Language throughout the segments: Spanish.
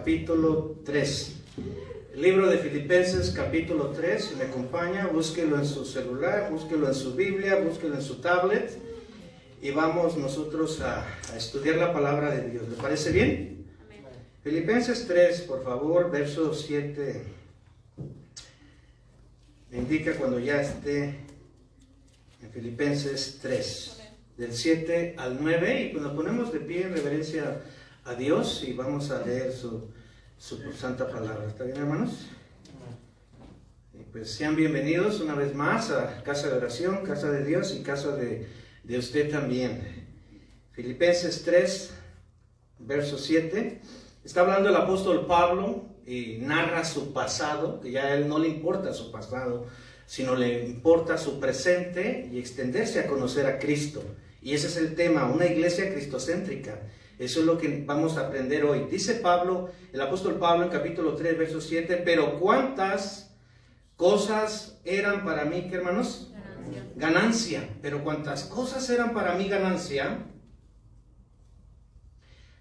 capítulo 3. El libro de Filipenses capítulo 3, si me acompaña, búsquelo en su celular, búsquelo en su Biblia, búsquelo en su tablet y vamos nosotros a estudiar la palabra de Dios. ¿Le parece bien? Amén. Filipenses 3, por favor, verso 7. Me indica cuando ya esté en Filipenses 3. Del 7 al 9, y pues nos ponemos de pie en reverencia a Dios y vamos a leer su santa palabra. ¿Está bien, hermanos? Y pues sean bienvenidos una vez más a Casa de Oración, Casa de Dios y Casa de usted también. Filipenses 3, verso 7. Está hablando el apóstol Pablo y narra su pasado, que ya a él no le importa su pasado, sino le importa su presente y extenderse a conocer a Cristo. Y ese es el tema, una iglesia cristocéntrica. Eso es lo que vamos a aprender hoy. Dice Pablo, el apóstol Pablo en capítulo 3, verso 7, pero ¿cuántas cosas eran para mí, qué hermanos? Ganancia. Pero ¿cuántas cosas eran para mí ganancia?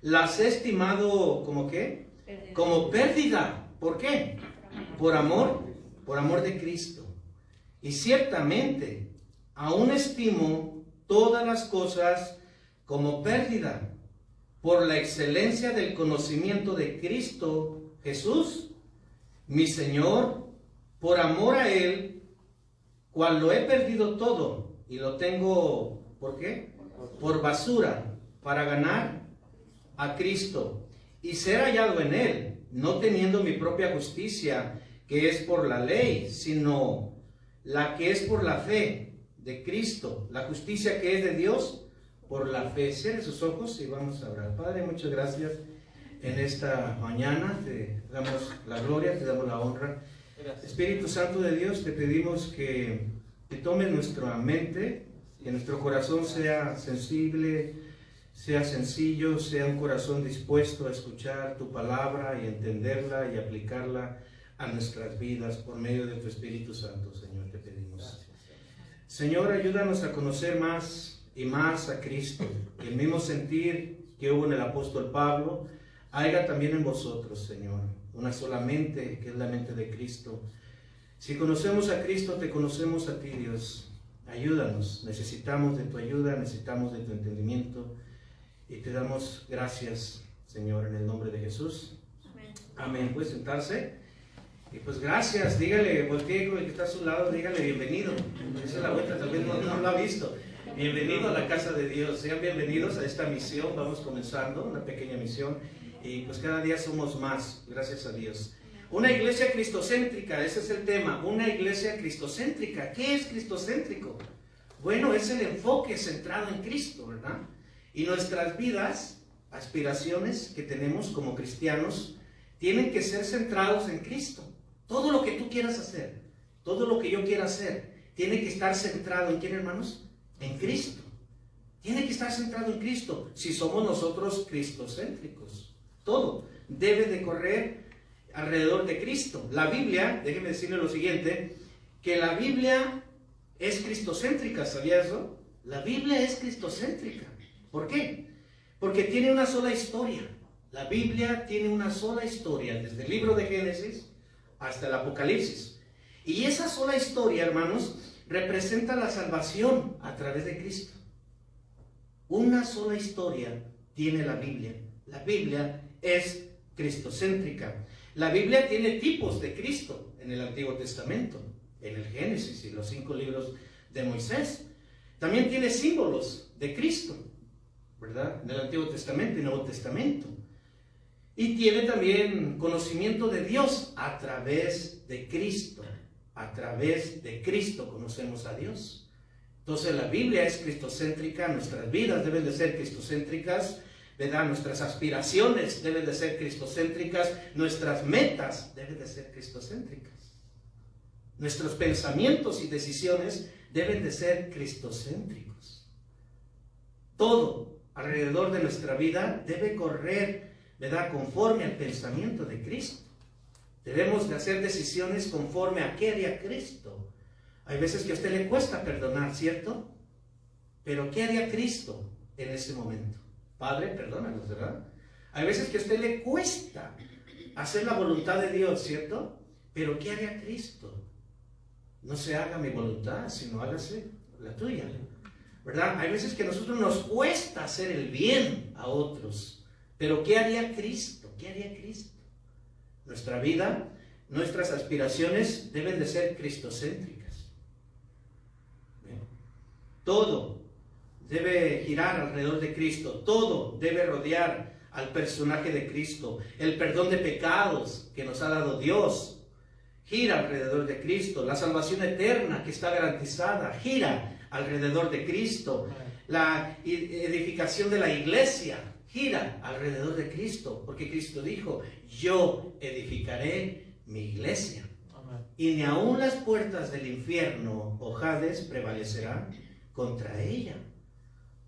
Las he estimado como ¿qué? Como pérdida. ¿Por qué? Por amor de Cristo. Y ciertamente, aún estimo todas las cosas como pérdida, por la excelencia del conocimiento de Cristo Jesús, mi Señor, por amor a Él, cual lo he perdido todo, y lo tengo, ¿por qué? Por basura, para ganar a Cristo, y ser hallado en Él, no teniendo mi propia justicia, que es por la ley, sino la que es por la fe de Cristo, la justicia que es de Dios por la fe. Cierre sus ojos y vamos a orar. Padre, muchas gracias en esta mañana. Te damos la gloria, te damos la honra. Gracias. Espíritu Santo de Dios, te pedimos que tomes nuestra mente, que nuestro corazón sea sensible, sea sencillo, sea un corazón dispuesto a escuchar tu palabra y entenderla y aplicarla a nuestras vidas por medio de tu Espíritu Santo, Señor, te pedimos. Gracias. Señor, ayúdanos a conocer más y más a Cristo. Que el mismo sentir que hubo en el apóstol Pablo haya también en vosotros, Señor. Una sola mente, que es la mente de Cristo. Si conocemos a Cristo, te conocemos a ti, Dios. Ayúdanos. Necesitamos de tu ayuda, necesitamos de tu entendimiento. Y te damos gracias, Señor, en el nombre de Jesús. Amén. Amén. ¿Puede sentarse? Y pues gracias, dígale, voltee con el que está a su lado, dígale bienvenido. Esa es la vuelta, tal vez no lo ha visto. Bienvenido a la casa de Dios, sean bienvenidos a esta misión, vamos comenzando, una pequeña misión. Y pues cada día somos más, gracias a Dios. Una iglesia cristocéntrica, ese es el tema, una iglesia cristocéntrica. ¿Qué es cristocéntrico? Bueno, es el enfoque centrado en Cristo, ¿verdad? Y nuestras vidas, aspiraciones que tenemos como cristianos, tienen que ser centrados en Cristo. Todo lo que tú quieras hacer, todo lo que yo quiera hacer, tiene que estar centrado ¿en quién, hermanos? En Cristo. Tiene que estar centrado en Cristo, si somos nosotros cristocéntricos. Todo debe de correr alrededor de Cristo. La Biblia, déjeme decirle lo siguiente, que la Biblia es cristocéntrica, ¿sabía eso? La Biblia es cristocéntrica. ¿Por qué? Porque tiene una sola historia. La Biblia tiene una sola historia, desde el libro de Génesis hasta el Apocalipsis. Y esa sola historia, hermanos, representa la salvación a través de Cristo. Una sola historia tiene la Biblia. La Biblia es cristocéntrica. La Biblia tiene tipos de Cristo en el Antiguo Testamento, en el Génesis y los 5 libros de Moisés. También tiene símbolos de Cristo, ¿verdad? En el Antiguo Testamento y Nuevo Testamento. Y tiene también conocimiento de Dios a través de Cristo. A través de Cristo conocemos a Dios. Entonces la Biblia es cristocéntrica, nuestras vidas deben de ser cristocéntricas, ¿verdad? Nuestras aspiraciones deben de ser cristocéntricas, nuestras metas deben de ser cristocéntricas. Nuestros pensamientos y decisiones deben de ser cristocéntricos. Todo alrededor de nuestra vida debe correr, ¿verdad?, conforme al pensamiento de Cristo. Debemos de hacer decisiones conforme a qué haría Cristo. Hay veces que a usted le cuesta perdonar, ¿cierto? Pero ¿qué haría Cristo en ese momento? Padre, perdónanos, ¿verdad? Hay veces que a usted le cuesta hacer la voluntad de Dios, ¿cierto? Pero ¿qué haría Cristo? No se haga mi voluntad, sino hágase la tuya, ¿verdad? Hay veces que a nosotros nos cuesta hacer el bien a otros, pero ¿qué haría Cristo? ¿Qué haría Cristo? Nuestra vida, nuestras aspiraciones deben de ser cristocéntricas. ¿Bien? Todo debe girar alrededor de Cristo, todo debe rodear al personaje de Cristo. El perdón de pecados que nos ha dado Dios gira alrededor de Cristo. La salvación eterna que está garantizada gira alrededor de Cristo. La edificación de la iglesia gira alrededor de Cristo, porque Cristo dijo: yo edificaré mi iglesia. Amén. Y ni aun las puertas del infierno o Hades prevalecerán contra ella.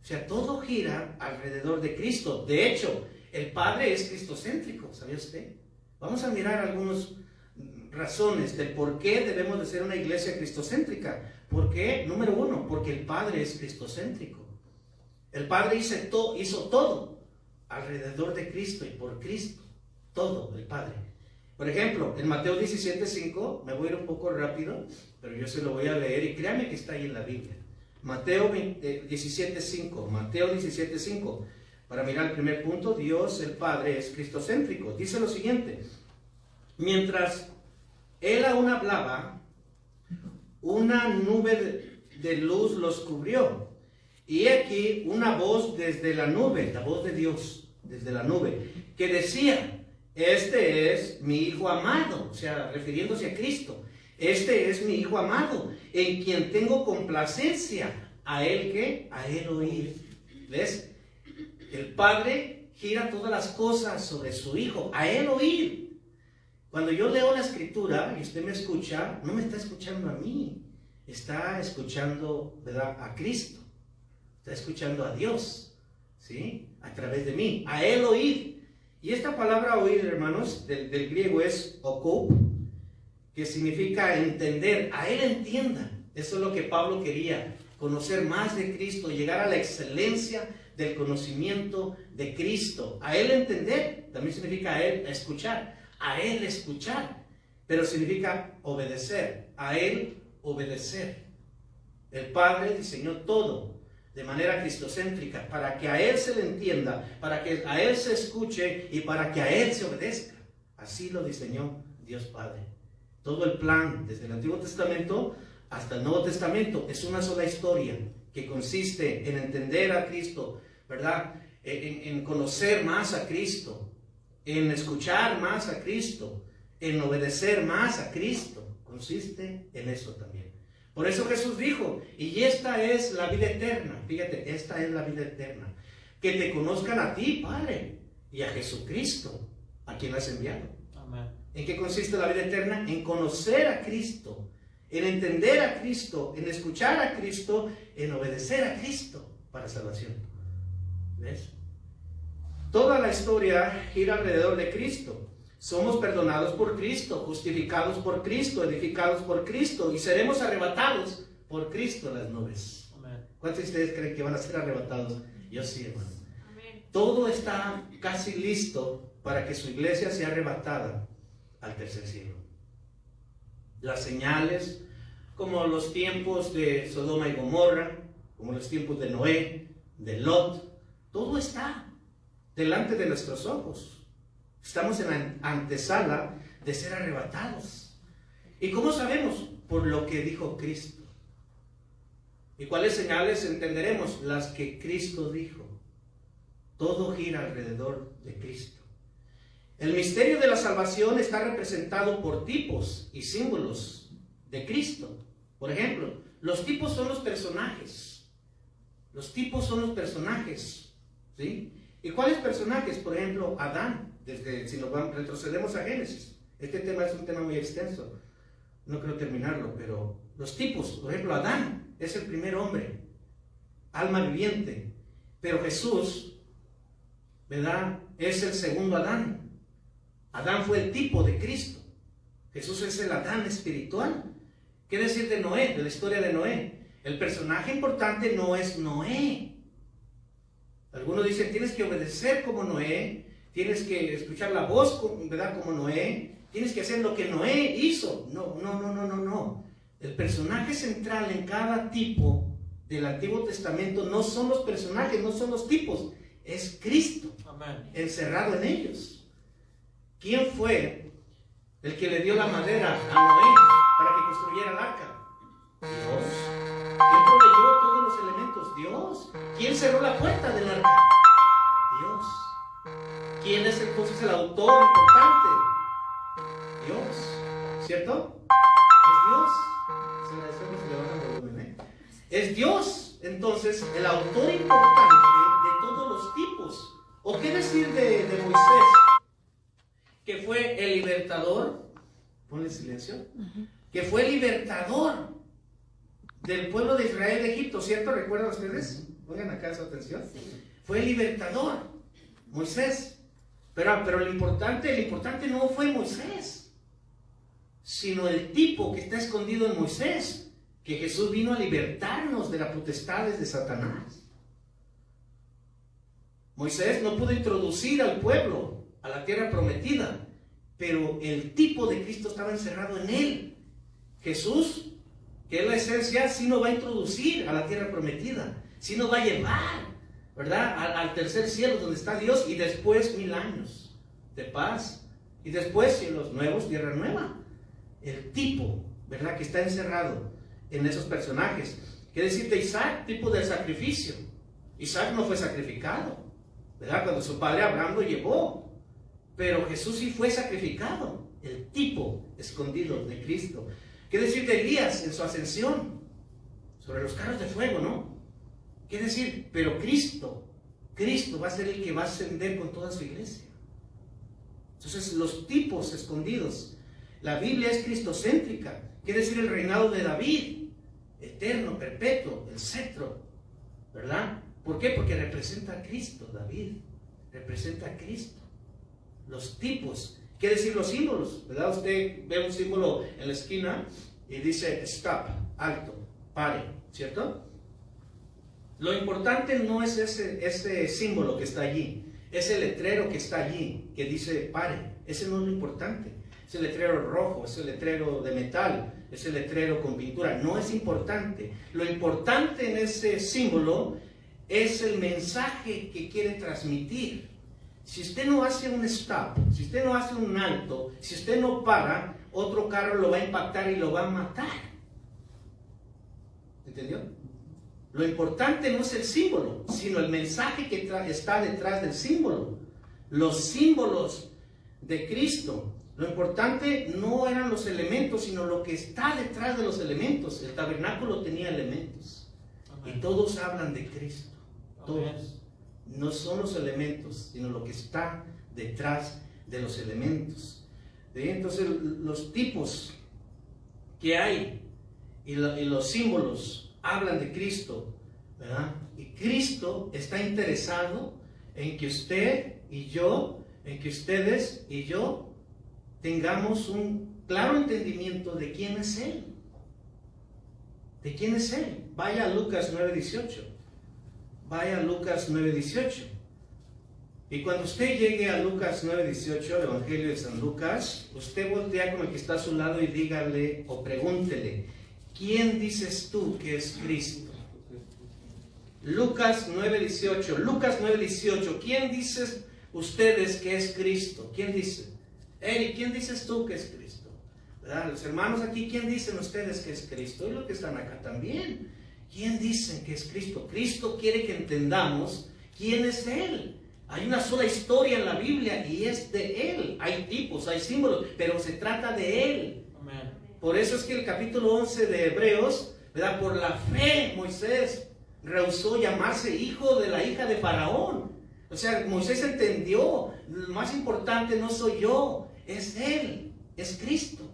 O sea, todo gira alrededor de Cristo. De hecho, el Padre es cristocéntrico, ¿sabía usted? Vamos a mirar algunas razones del por qué debemos de ser una iglesia cristocéntrica. ¿Por qué? Número uno, porque el Padre es cristocéntrico. El Padre hizo todo alrededor de Cristo y por Cristo. Todo, el Padre. Por ejemplo, en Mateo 17:5, me voy a ir un poco rápido, pero yo se lo voy a leer y créame que está ahí en la Biblia. Mateo 17:5, Mateo 17:5. Para mirar el primer punto, Dios el Padre es cristocéntrico. Dice lo siguiente: mientras Él aún hablaba, una nube de luz los cubrió. Y aquí una voz desde la nube, la voz de Dios desde la nube, que decía: este es mi Hijo amado, o sea, refiriéndose a Cristo. Este es mi Hijo amado, en quien tengo complacencia. ¿A Él qué? A Él oír. ¿Ves? El Padre gira todas las cosas sobre su Hijo. A Él oír. Cuando yo leo la Escritura y usted me escucha, no me está escuchando a mí. Está escuchando, ¿verdad?, a Cristo. Está escuchando a Dios, ¿sí? A través de mí. A Él oír. Y esta palabra oír, hermanos, del griego es okop, que significa entender. A Él entienda. Eso es lo que Pablo quería. Conocer más de Cristo, llegar a la excelencia del conocimiento de Cristo. A Él entender, también significa a Él escuchar. A Él escuchar, pero significa obedecer. A Él obedecer. El Padre diseñó todo de manera cristocéntrica para que a Él se le entienda, para que a Él se escuche y para que a Él se obedezca. Así lo diseñó Dios Padre. Todo el plan, desde el Antiguo Testamento hasta el Nuevo Testamento, es una sola historia que consiste en entender a Cristo, ¿verdad? En conocer más a Cristo, en escuchar más a Cristo, en obedecer más a Cristo. Consiste en eso también. Por eso Jesús dijo: y esta es la vida eterna. Fíjate, esta es la vida eterna. Que te conozcan a ti, Padre, y a Jesucristo, a quien has enviado. Amén. ¿En qué consiste la vida eterna? En conocer a Cristo, en entender a Cristo, en escuchar a Cristo, en obedecer a Cristo para salvación. ¿Ves? Toda la historia gira alrededor de Cristo. Somos perdonados por Cristo, justificados por Cristo, edificados por Cristo y seremos arrebatados por Cristo en las nubes. Amén. ¿Cuántos de ustedes creen que van a ser arrebatados? Yo sí, hermano. Amén. Todo está casi listo para que su iglesia sea arrebatada al tercer cielo. Las señales, como los tiempos de Sodoma y Gomorra, como los tiempos de Noé, de Lot, todo está delante de nuestros ojos. Estamos en la antesala de ser arrebatados. ¿Y cómo sabemos? Por lo que dijo Cristo. ¿Y cuáles señales entenderemos? Las que Cristo dijo. Todo gira alrededor de Cristo. El misterio de la salvación está representado por tipos y símbolos de Cristo. Por ejemplo, los tipos son los personajes. Los tipos son los personajes, ¿sí? ¿Y cuáles personajes? Por ejemplo, Adán. Si nos retrocedemos a Génesis. Este tema es un tema muy extenso. No quiero terminarlo, pero los tipos, por ejemplo, Adán es el primer hombre, alma viviente. Pero Jesús, ¿verdad?, es el segundo Adán. Adán fue el tipo de Cristo. Jesús es el Adán espiritual. ¿Qué decir de Noé, de la historia de Noé? El personaje importante no es Noé. Algunos dicen: tienes que obedecer como Noé, tienes que escuchar la voz, ¿verdad? Como Noé, tienes que hacer lo que Noé hizo. No, no, no, no, no, no. El personaje central en cada tipo del Antiguo Testamento no son los personajes, no son los tipos, es Cristo. Amén. Encerrado en ellos. ¿Quién fue el que le dio la madera a Noé para que construyera el arca? Dios. ¿Quién proveyó todos los elementos? Dios. ¿Quién cerró la puerta del arca? Dios. ¿Quién es entonces el autor importante? Dios. ¿Cierto? Es Dios. Se agradecemos y le bajan el volumen, ¿eh? Es Dios, entonces, el autor importante de todos los tipos. ¿O qué decir de Moisés? Que fue el libertador. Ponle silencio. Que fue el libertador del pueblo de Israel de Egipto, ¿cierto? ¿Recuerdan ustedes? Pongan acá su atención. Fue el libertador, Moisés. Pero lo importante no fue Moisés, sino el tipo que está escondido en Moisés, que Jesús vino a libertarnos de las potestades de Satanás. Moisés no pudo introducir al pueblo a la tierra prometida, pero el tipo de Cristo estaba encerrado en él. Jesús, que es la esencia, sí nos va a introducir a la tierra prometida, sí nos va a llevar, ¿verdad? Al tercer cielo donde está Dios, y después 1000 años de paz, y después cielos nuevos, tierra nueva. El tipo, ¿verdad?, que está encerrado en esos personajes. ¿Qué decir de Isaac? Tipo del sacrificio. Isaac no fue sacrificado, ¿verdad? Cuando su padre Abraham lo llevó, pero Jesús sí fue sacrificado. El tipo escondido de Cristo. ¿Qué decir de Elías en su ascensión? Sobre los carros de fuego, ¿no? ¿Qué decir? Pero Cristo va a ser el que va a ascender con toda su iglesia. Entonces, los tipos escondidos. La Biblia es cristocéntrica. ¿Qué decir el reinado de David? Eterno, perpetuo, el cetro, ¿verdad? ¿Por qué? Porque representa a Cristo. David representa a Cristo. Los tipos, ¿qué decir los símbolos? ¿Verdad? Usted ve un símbolo en la esquina y dice stop, alto, pare, ¿cierto? Lo importante no es ese símbolo que está allí, ese letrero que está allí, que dice pare. Ese no es lo importante. Ese letrero rojo, ese letrero de metal, ese letrero con pintura, no es importante. Lo importante en ese símbolo es el mensaje que quiere transmitir. Si usted no hace un stop, si usted no hace un alto, si usted no para, otro carro lo va a impactar y lo va a matar. ¿Entendió? Lo importante no es el símbolo, sino el mensaje que está detrás del símbolo. Los símbolos de Cristo. Lo importante no eran los elementos, sino lo que está detrás de los elementos. El tabernáculo tenía elementos. Amén. Y todos hablan de Cristo. Todos. Amén. No son los elementos, sino lo que está detrás de los elementos. ¿Sí? Entonces, los tipos que hay y los símbolos hablan de Cristo, ¿verdad? Y Cristo está interesado en que usted y yo, en que ustedes y yo tengamos un claro entendimiento de quién es Él. ¿De quién es Él? Vaya a Lucas 9:18. Vaya a Lucas 9:18. Y cuando usted llegue a Lucas 9:18, el Evangelio de San Lucas, usted voltea con el que está a su lado y dígale o pregúntele, ¿quién dices tú que es Cristo? Lucas 9:18. Lucas 9:18. ¿Quién dices ustedes que es Cristo? ¿Quién dice? Eric, ¿quién dices tú que es Cristo? ¿Verdad? Los hermanos aquí, ¿quién dicen ustedes que es Cristo? Y los que están acá también. ¿Quién dicen que es Cristo? Cristo quiere que entendamos quién es Él. Hay una sola historia en la Biblia y es de Él. Hay tipos, hay símbolos, pero se trata de Él. Amén. Por eso es que el capítulo 11 de Hebreos, ¿verdad? Por la fe, Moisés rehusó llamarse hijo de la hija de Faraón. O sea, Moisés entendió, lo más importante no soy yo, es Él, es Cristo.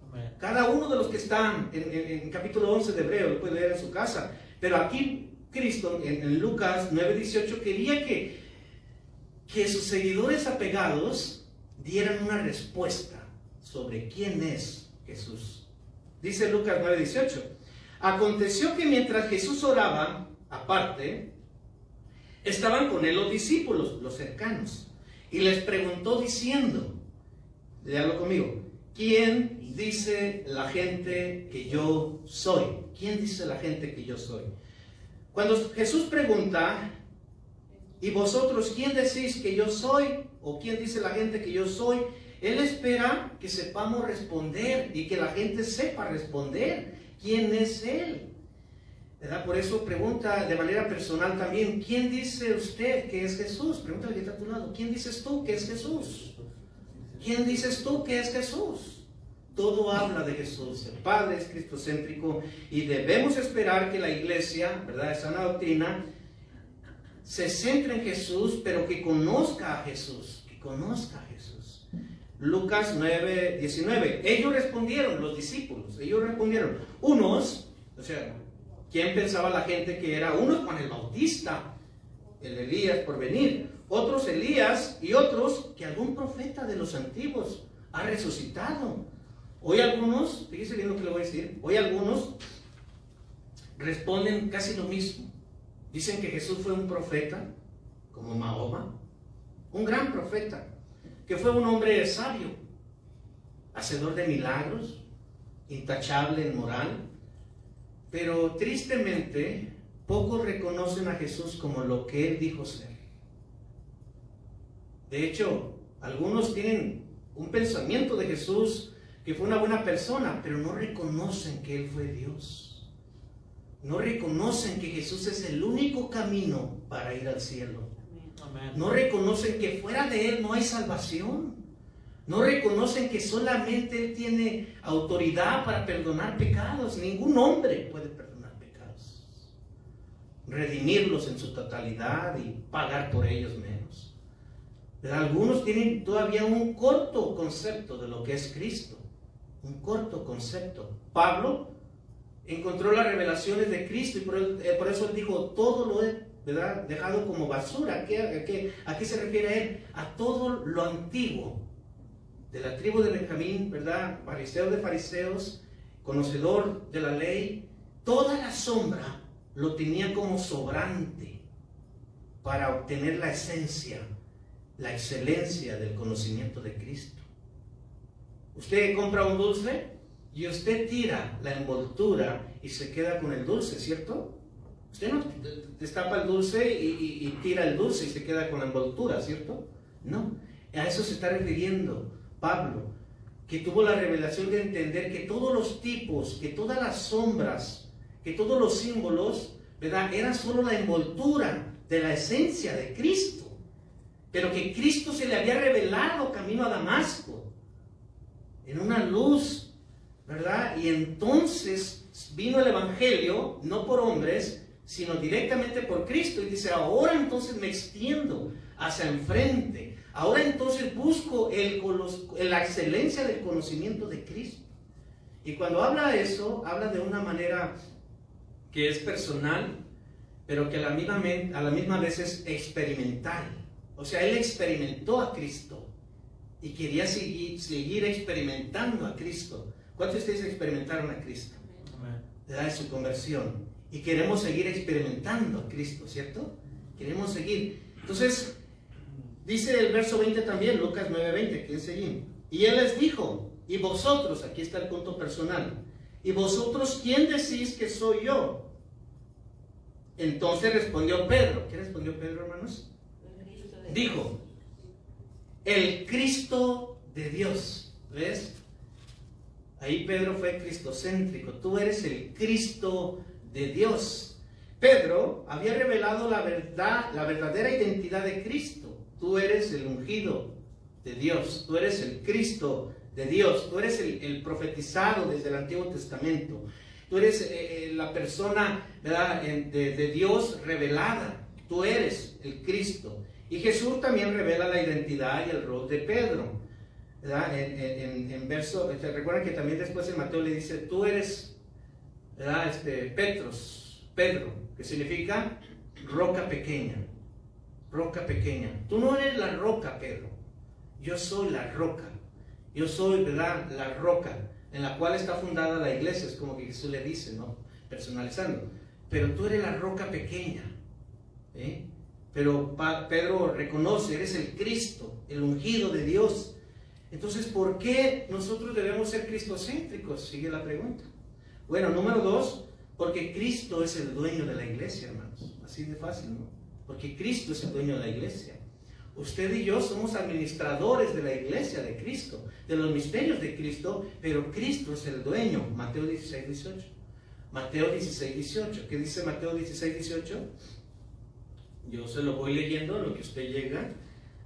Amén. Cada uno de los que están en capítulo 11 de Hebreos, lo puede leer en su casa, pero aquí Cristo, en Lucas 9:18, quería que sus seguidores apegados dieran una respuesta sobre quién es Jesús. Dice Lucas 9:18, aconteció que mientras Jesús oraba, aparte, estaban con él los discípulos, los cercanos, y les preguntó diciendo, léalo conmigo, ¿quién dice la gente que yo soy? ¿Quién dice la gente que yo soy? Cuando Jesús pregunta, ¿y vosotros quién decís que yo soy? ¿O quién dice la gente que yo soy? Él espera que sepamos responder y que la gente sepa responder quién es Él, ¿verdad? Por eso pregunta de manera personal también, ¿quién dice usted que es Jesús? Pregúntale que está a tu lado, ¿quién dices tú que es Jesús? ¿Quién dices tú que es Jesús? Todo habla de Jesús. El Padre es cristocéntrico y debemos esperar que la iglesia, ¿verdad?, de sana doctrina, se centre en Jesús, pero que conozca a Jesús, que conozca a Jesús. Lucas 9:19. Ellos respondieron, los discípulos, ellos respondieron, unos, o sea, ¿quién pensaba la gente que era? Unos Juan el Bautista, el Elías por venir, otros Elías y otros que algún profeta de los antiguos ha resucitado. Hoy algunos, fíjese bien lo que le voy a decir, hoy algunos responden casi lo mismo. Dicen que Jesús fue un profeta, como Mahoma, un gran profeta, que fue un hombre sabio, hacedor de milagros, intachable en moral, pero tristemente pocos reconocen a Jesús como lo que Él dijo ser. De hecho, algunos tienen un pensamiento de Jesús que fue una buena persona, pero no reconocen que Él fue Dios. No reconocen que Jesús es el único camino para ir al cielo. No reconocen que fuera de Él no hay salvación. No reconocen que solamente Él tiene autoridad para perdonar pecados. Ningún hombre puede perdonar pecados, redimirlos en su totalidad y pagar por ellos menos. Pero algunos tienen todavía un corto concepto de lo que es Cristo. Un corto concepto. Pablo encontró las revelaciones de Cristo y por eso él dijo, todo lo he, ¿verdad?, dejado como basura. ¿A qué se refiere a él? A todo lo antiguo de la tribu de Benjamín, ¿verdad?, fariseo de fariseos, conocedor de la ley. Toda la sombra lo tenía como sobrante para obtener la esencia, la excelencia del conocimiento de Cristo. Usted compra un dulce y usted tira la envoltura y se queda con el dulce, ¿cierto? Usted no destapa el dulce y tira el dulce y se queda con la envoltura, ¿cierto? No, a eso se está refiriendo Pablo, que tuvo la revelación de entender que todos los tipos, que todas las sombras, que todos los símbolos, ¿verdad?, eran solo la envoltura de la esencia de Cristo, pero que Cristo se le había revelado camino a Damasco, en una luz, ¿verdad? Y entonces vino el Evangelio, no por hombres, sino directamente por Cristo. Y dice, ahora entonces me extiendo hacia enfrente. Ahora entonces busco la excelencia del conocimiento de Cristo. Y cuando habla de eso, habla de una manera que es personal, pero que a la misma vez es experimental. O sea, él experimentó a Cristo y quería seguir experimentando a Cristo. ¿Cuántos de ustedes experimentaron a Cristo? ¿Verdad? En su conversión. Y queremos seguir experimentando a Cristo, ¿cierto? Queremos seguir. Entonces, dice el verso 20 también, Lucas 9:20, ¿quién seguimos? Y él les dijo, y vosotros, aquí está el punto personal, y vosotros, ¿quién decís que soy yo? Entonces respondió Pedro. ¿Qué respondió Pedro, hermanos? Dijo, el Cristo de Dios. ¿Ves? Ahí Pedro fue cristocéntrico. Tú eres el Cristo de Dios. Pedro había revelado la verdad, la verdadera identidad de Cristo. Tú eres el ungido de Dios. Tú eres el Cristo de Dios. Tú eres el profetizado desde el Antiguo Testamento. Tú eres la persona, ¿verdad?, de Dios revelada. Tú eres el Cristo. Y Jesús también revela la identidad y el rol de Pedro, ¿verdad? En verso, recuerdan que también después en Mateo le dice, tú eres, ¿verdad?, Pedro, que significa roca pequeña, roca pequeña. Tú no eres la roca, Pedro, yo soy la roca, yo soy, ¿verdad?, la roca en la cual está fundada la iglesia, es como que Jesús le dice, ¿no?, personalizando, pero tú eres la roca pequeña, ¿eh? Pero Pedro reconoce, eres el Cristo, el ungido de Dios. Entonces, ¿por qué nosotros debemos ser cristocéntricos? Sigue la pregunta. Bueno, número 2, porque Cristo es el dueño de la iglesia, hermanos. Así de fácil, ¿no? Porque Cristo es el dueño de la iglesia. Usted y yo somos administradores de la iglesia de Cristo, de los misterios de Cristo, pero Cristo es el dueño. Mateo 16, 18. Mateo 16, 18. ¿Qué dice Mateo 16, 18? Yo se lo voy leyendo, lo que usted llega.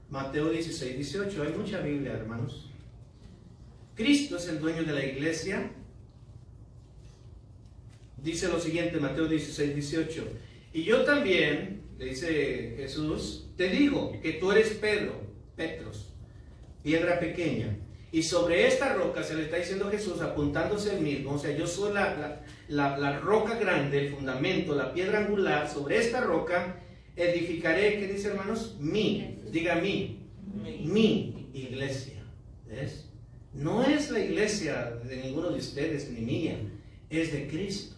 Mateo 16, 18. Hay mucha Biblia, hermanos. Cristo es el dueño de la iglesia. Dice lo siguiente, Mateo 16, 18. Y yo también, le dice Jesús, te digo que tú eres Petros, piedra pequeña. Y sobre esta roca, se le está diciendo Jesús, apuntándose al mismo. O sea, yo soy la roca grande, el fundamento, la piedra angular. Sobre esta roca edificaré, ¿qué dice, hermanos? Diga mi iglesia. ¿Ves? No es la iglesia de ninguno de ustedes ni mía, es de Cristo.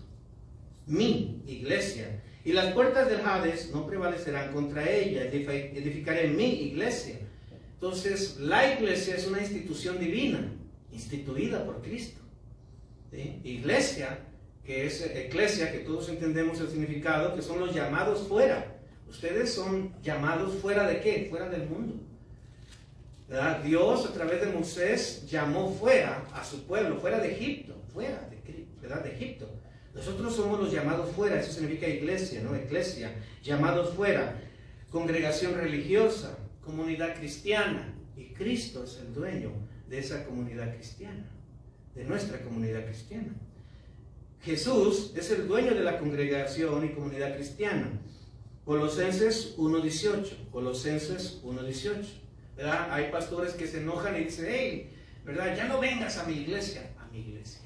Mi iglesia. Y las puertas del Hades no prevalecerán contra ella. Edificaré mi iglesia. Entonces, la iglesia es una institución divina, instituida por Cristo. ¿Sí? Iglesia, que es eclesia, que todos entendemos el significado, que son los llamados fuera. Ustedes son llamados fuera de ¿qué? Fuera del mundo. ¿Verdad? Dios, a través de Moisés, llamó fuera a su pueblo, fuera de Egipto, ¿verdad? De Egipto. Nosotros somos los llamados fuera, eso significa iglesia, ¿no? Eclesia, llamados fuera, congregación religiosa, comunidad cristiana, y Cristo es el dueño de esa comunidad cristiana, de nuestra comunidad cristiana. Jesús es el dueño de la congregación y comunidad cristiana. Colosenses 1:18, Colosenses 1:18, ¿verdad? Hay pastores que se enojan y dicen, hey, ¿verdad? Ya no vengas a mi iglesia. A mi iglesia.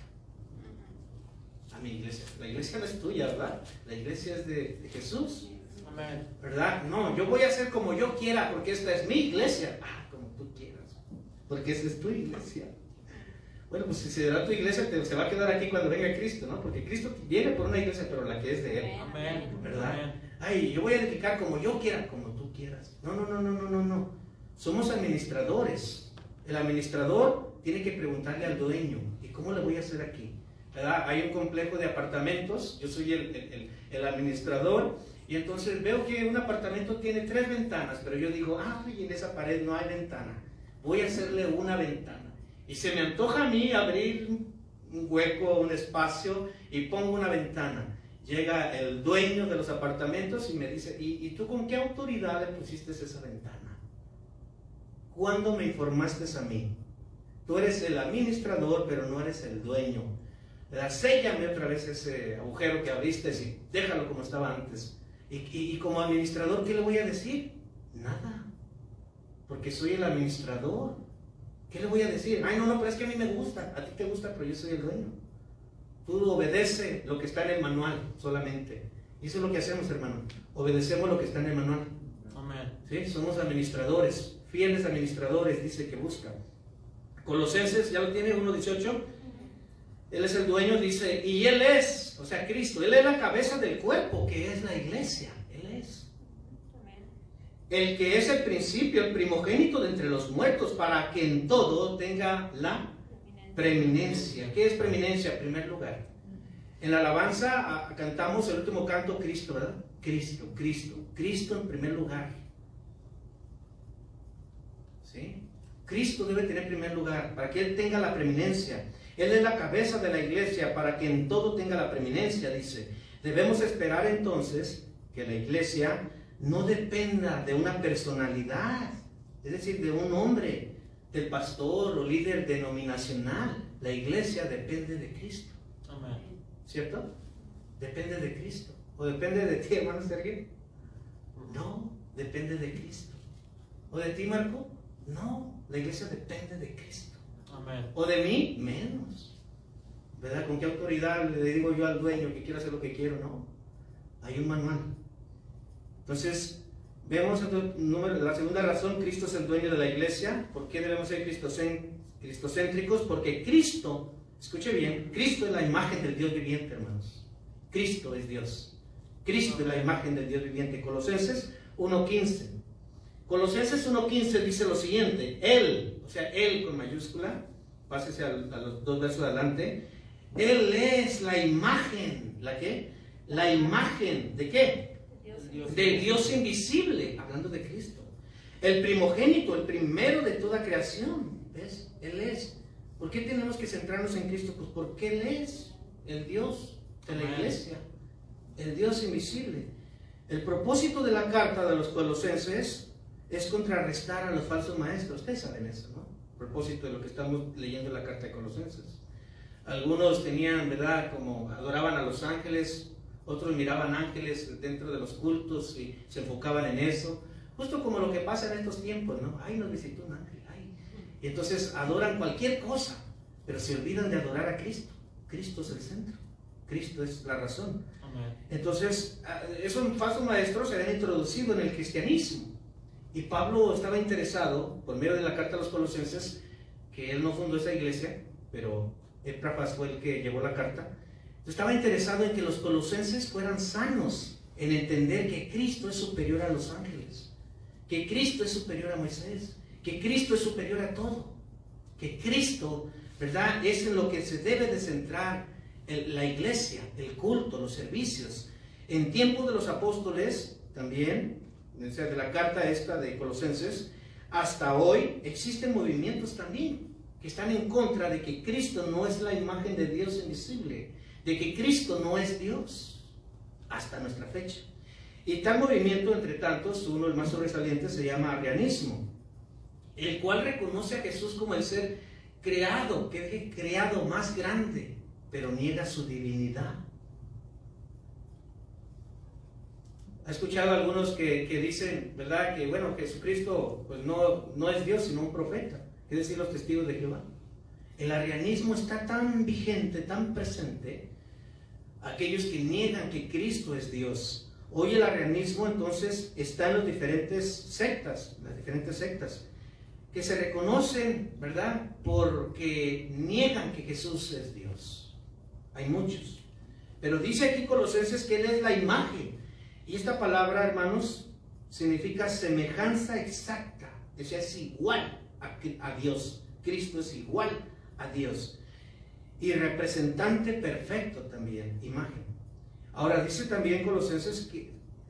A mi iglesia. La iglesia no es tuya, ¿verdad? La iglesia es de Jesús. Amén. ¿Verdad? No, yo voy a hacer como yo quiera porque esta es mi iglesia. Ah, como tú quieras. Porque esa es tu iglesia. Bueno, pues si será tu iglesia, se va a quedar aquí cuando venga Cristo, ¿no? Porque Cristo viene por una iglesia, pero la que es de Él. Amén. ¿Verdad? Amén. Ay, yo voy a edificar como yo quiera, como tú quieras. No. Somos administradores. El administrador tiene que preguntarle al dueño, ¿y cómo le voy a hacer aquí? ¿Verdad? Hay un complejo de apartamentos, yo soy el administrador, y entonces veo que un apartamento tiene 3 ventanas, pero yo digo, y en esa pared no hay ventana, voy a hacerle una ventana. Y se me antoja a mí abrir un hueco, un espacio, y pongo una ventana. Llega el dueño de los apartamentos y me dice, ¿y tú con qué autoridad le pusiste esa ventana? ¿Cuándo me informaste a mí? Tú eres el administrador, pero no eres el dueño. Séllame otra vez ese agujero que abriste y déjalo como estaba antes. Y como administrador, ¿qué le voy a decir? Nada. Porque soy el administrador. ¿Qué le voy a decir? No, pero es que a mí me gusta. A ti te gusta, pero yo soy el dueño. Tú obedece lo que está en el manual solamente. Y eso es lo que hacemos, hermano. Obedecemos lo que está en el manual. Amén. ¿Sí? Somos administradores, fieles administradores, dice que buscan. Colosenses, ¿ya lo tiene? 1:18. Él es el dueño, dice, y Él es, o sea, Cristo, Él es la cabeza del cuerpo, que es la iglesia. Él es. El que es el principio, el primogénito de entre los muertos, para que en todo tenga la preeminencia. ¿Qué es preeminencia? Primer lugar. En la alabanza cantamos el último canto, Cristo, ¿verdad? Cristo en primer lugar. ¿Sí? Cristo debe tener primer lugar, para que Él tenga la preeminencia. Él es la cabeza de la iglesia, para que en todo tenga la preeminencia, dice. Debemos esperar entonces que la iglesia no dependa de una personalidad, es decir, de un hombre, del pastor o líder denominacional. La iglesia depende de Cristo. Amén. ¿Cierto? Depende de Cristo. ¿O depende de ti, hermano Sergio? No, depende de Cristo. ¿O de ti, Marco? No, la iglesia depende de Cristo. Amén. ¿O de mí? Menos. ¿Verdad? ¿Con qué autoridad le digo yo al dueño que quiero hacer lo que quiero? No. Hay un manual. Entonces, vemos la segunda razón, Cristo es el dueño de la iglesia. ¿Por qué debemos ser cristocéntricos? Porque Cristo, escuche bien, Cristo es la imagen del Dios viviente, hermanos. Cristo es Dios. Cristo es la imagen del Dios viviente. Colosenses 1:15. Colosenses 1:15 dice lo siguiente: Él, o sea, Él con mayúscula, pásese a los 2 versos adelante. Él es la imagen, ¿la qué? La imagen, ¿de qué? De Dios invisible, hablando de Cristo. El primogénito, el primero de toda creación, ¿ves? Él es. ¿Por qué tenemos que centrarnos en Cristo? Pues porque Él es el Dios de la iglesia, el Dios invisible. El propósito de la carta de los Colosenses es contrarrestar a los falsos maestros. Ustedes saben eso, ¿no? El propósito de lo que estamos leyendo en la carta de Colosenses. Algunos tenían, ¿verdad?, como adoraban a los ángeles, otros miraban ángeles dentro de los cultos y se enfocaban en eso. Justo como lo que pasa en estos tiempos, ¿no? Ay, nos visitó un ángel, ay. Y entonces adoran cualquier cosa, pero se olvidan de adorar a Cristo. Cristo es el centro, Cristo es la razón. Amén. Entonces, esos falsos maestros se habían introducido en el cristianismo. Y Pablo estaba interesado, por medio de la carta a los Colosenses, que él no fundó esa iglesia, pero Epafras fue el que llevó la carta. Estaba interesado en que los colosenses fueran sanos, en entender que Cristo es superior a los ángeles, que Cristo es superior a Moisés, que Cristo es superior a todo, que Cristo, ¿verdad?, es en lo que se debe de centrar la iglesia, el culto, los servicios. En tiempos de los apóstoles también, o sea, de la carta esta de Colosenses, hasta hoy existen movimientos también que están en contra de que Cristo no es la imagen de Dios invisible, de que Cristo no es Dios, hasta nuestra fecha. Y tal movimiento, entre tantos, uno de los más sobresalientes, se llama arrianismo, el cual reconoce a Jesús como el ser creado, que es el creado más grande, pero niega su divinidad. ¿Ha escuchado a algunos que dicen, ¿verdad?, que bueno, Jesucristo pues no es Dios, sino un profeta? Es decir, los testigos de Jehová. El arrianismo está tan vigente, tan presente, aquellos que niegan que Cristo es Dios. Hoy el arrianismo entonces está en las diferentes sectas, que se reconocen, ¿verdad?, porque niegan que Jesús es Dios. Hay muchos. Pero dice aquí Colosenses que Él es la imagen. Y esta palabra, hermanos, significa semejanza exacta. O sea, es igual a Dios. Cristo es igual a Dios. Y representante perfecto también, imagen. Ahora dice también Colosenses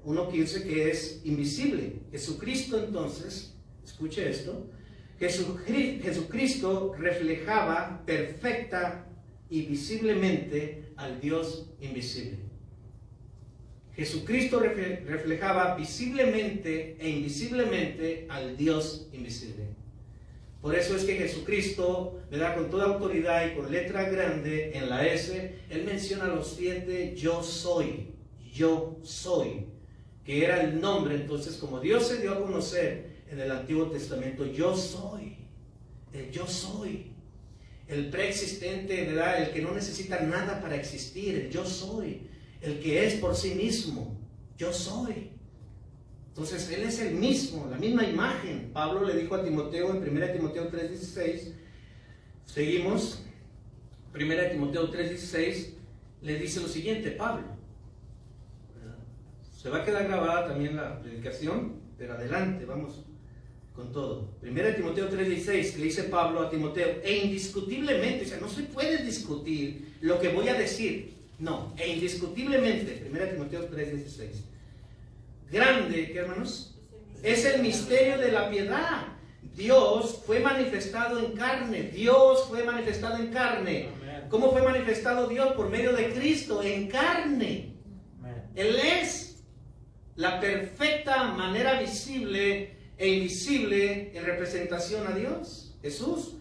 1:15 que es invisible. Jesucristo entonces, escuche esto, Jesucristo reflejaba perfecta y visiblemente al Dios invisible. Jesucristo reflejaba visiblemente e invisiblemente al Dios invisible. Por eso es que Jesucristo, ¿verdad?, con toda autoridad y con letra grande en la S, Él menciona los 7 yo soy, que era el nombre. Entonces, como Dios se dio a conocer en el Antiguo Testamento, yo soy, el preexistente, ¿verdad?, el que no necesita nada para existir, el yo soy, el que es por sí mismo, yo soy. Entonces, Él es el mismo, la misma imagen. Pablo le dijo a Timoteo en 1 Timoteo 3:16, seguimos, 1 Timoteo 3:16, le dice lo siguiente, Pablo. Se va a quedar grabada también la predicación, pero adelante, vamos con todo. 1 Timoteo 3:16, le dice Pablo a Timoteo, e indiscutiblemente, o sea, no se puede discutir lo que voy a decir, no, e indiscutiblemente, 1 Timoteo 3:16. Grande, ¿qué, hermanos? Es el misterio de la piedad. Dios fue manifestado en carne. ¿Cómo fue manifestado Dios? Por medio de Cristo, en carne. Él es la perfecta manera visible e invisible en representación a Dios, Jesús.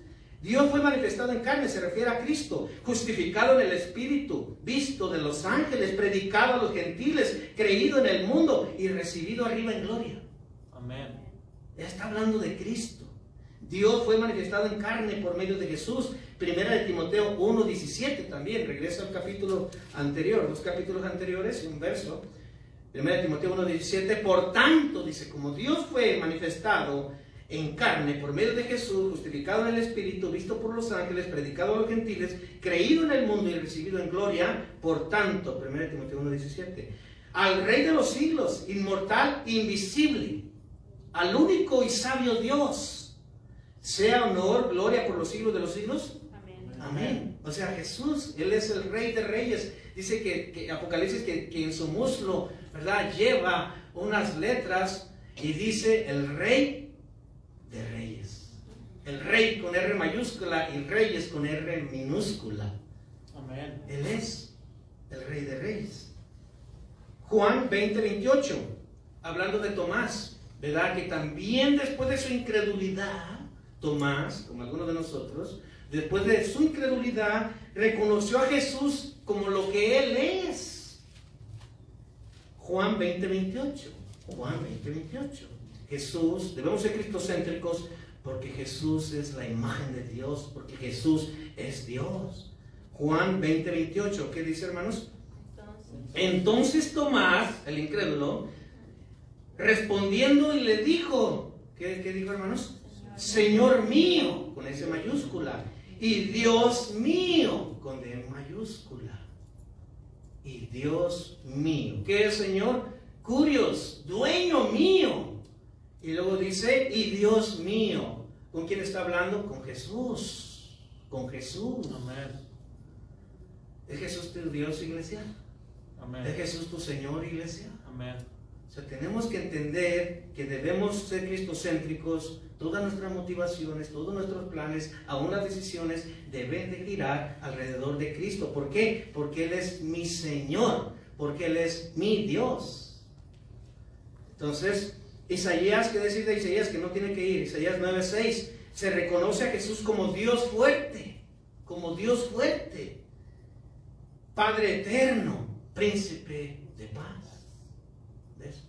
Dios fue manifestado en carne, se refiere a Cristo, justificado en el Espíritu, visto de los ángeles, predicado a los gentiles, creído en el mundo y recibido arriba en gloria. Amén. Ya está hablando de Cristo. Dios fue manifestado en carne por medio de Jesús. 1 Timoteo 1:17 también, regresa al capítulo anterior, 2 capítulos anteriores y un verso. 1 Timoteo 1:17, por tanto, dice, como Dios fue manifestado en carne, por medio de Jesús, justificado en el Espíritu, visto por los ángeles, predicado a los gentiles, creído en el mundo y recibido en gloria, por tanto, 1 Timoteo 1:17, al Rey de los siglos, inmortal, invisible, al único y sabio Dios, sea honor, gloria por los siglos de los siglos. Amén. Amén. O sea, Jesús, Él es el Rey de Reyes. Dice que Apocalipsis que en su muslo, ¿verdad?, lleva unas letras y dice el Rey de Reyes. El Rey con R mayúscula y Reyes con R minúscula. Amén. Él es el Rey de Reyes. Juan 20:28, hablando de Tomás, ¿verdad?, que también después de su incredulidad, Tomás, como algunos de nosotros, después de su incredulidad, reconoció a Jesús como lo que Él es. Juan 20:28. Juan 20:28. Jesús, debemos ser cristocéntricos porque Jesús es la imagen de Dios, porque Jesús es Dios. Juan 20:28, ¿qué dice, hermanos? Entonces Tomás, el incrédulo, respondiendo y le dijo, ¿qué dijo, hermanos? Señor mío, con S mayúscula, y Dios mío, con D mayúscula. Y Dios mío. ¿Qué es, Señor? Curios, dueño mío. Y luego dice, y Dios mío. ¿Con quién está hablando? Con Jesús. Con Jesús. Amén. ¿Es Jesús tu Dios, iglesia? Amén. ¿Es Jesús tu Señor, iglesia? Amén. O sea, tenemos que entender que debemos ser cristocéntricos. Todas nuestras motivaciones, todos nuestros planes, aún las decisiones, deben de girar alrededor de Cristo. ¿Por qué? Porque Él es mi Señor, porque Él es mi Dios. Entonces, Isaías, ¿qué decir de Isaías? Que no tiene que ir. Isaías 9:6, se reconoce a Jesús como Dios fuerte, Padre eterno, príncipe de paz. ¿Ves?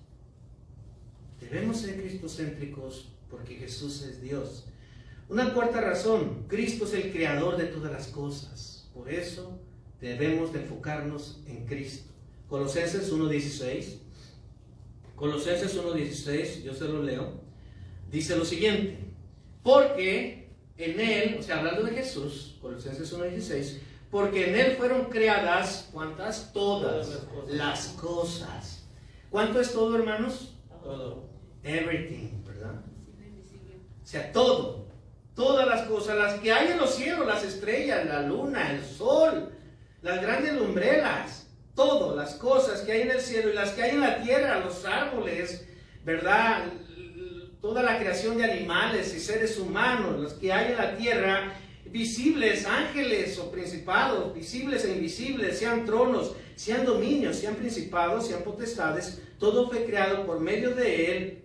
Debemos ser cristocéntricos porque Jesús es Dios. Una cuarta razón, Cristo es el creador de todas las cosas. Por eso debemos de enfocarnos en Cristo. Colosenses 1:16. Colosenses 1:16, yo se lo leo. Dice lo siguiente: porque en Él, o sea, hablando de Jesús, Colosenses 1:16, porque en Él fueron creadas, ¿cuántas? Todas las cosas. ¿Cuánto es todo, hermanos? Todo. Everything, ¿verdad? O sea, todo. Todas las cosas, las que hay en los cielos, las estrellas, la luna, el sol, las grandes lumbreras, todo, las cosas que hay en el cielo y las que hay en la tierra, los árboles, ¿verdad? Toda la creación de animales y seres humanos, los que hay en la tierra, visibles, ángeles o principados, visibles e invisibles, sean tronos, sean dominios, sean principados, sean potestades, todo fue creado por medio de Él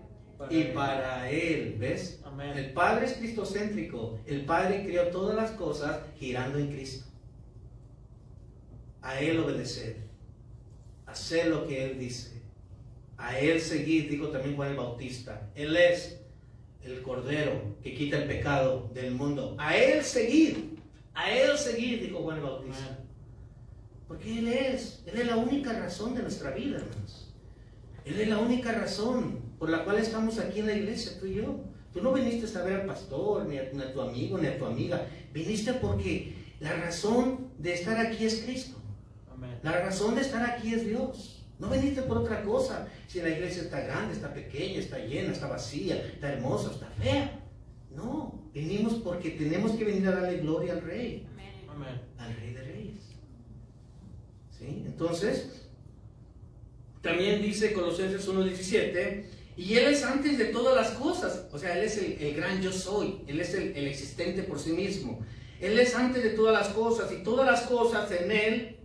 y para Él. ¿Ves? Amén. El Padre es cristocéntrico. El Padre creó todas las cosas girando en Cristo. A Él obedecer, hacer lo que Él dice, a Él seguir, dijo también Juan el Bautista. Él es el Cordero que quita el pecado del mundo. A Él seguir, dijo Juan el Bautista. Amén. Porque Él es la única razón de nuestra vida, hermanos. Él es la única razón por la cual estamos aquí en la iglesia, tú y yo. Tú no viniste a ver al pastor, ni a tu amigo, ni a tu amiga. Viniste porque la razón de estar aquí es Cristo. Amén. La razón de estar aquí es Dios. No viniste por otra cosa. Si la iglesia está grande, está pequeña, está llena, está vacía, está hermosa, está fea. No, vinimos porque tenemos que venir a darle gloria al Rey. Amén. Al Rey de Reyes. ¿Sí? Entonces, también dice Colosenses 1:17, y Él es antes de todas las cosas. O sea, Él es el gran yo soy. Él es el existente por sí mismo. Él es antes de todas las cosas, y todas las cosas en Él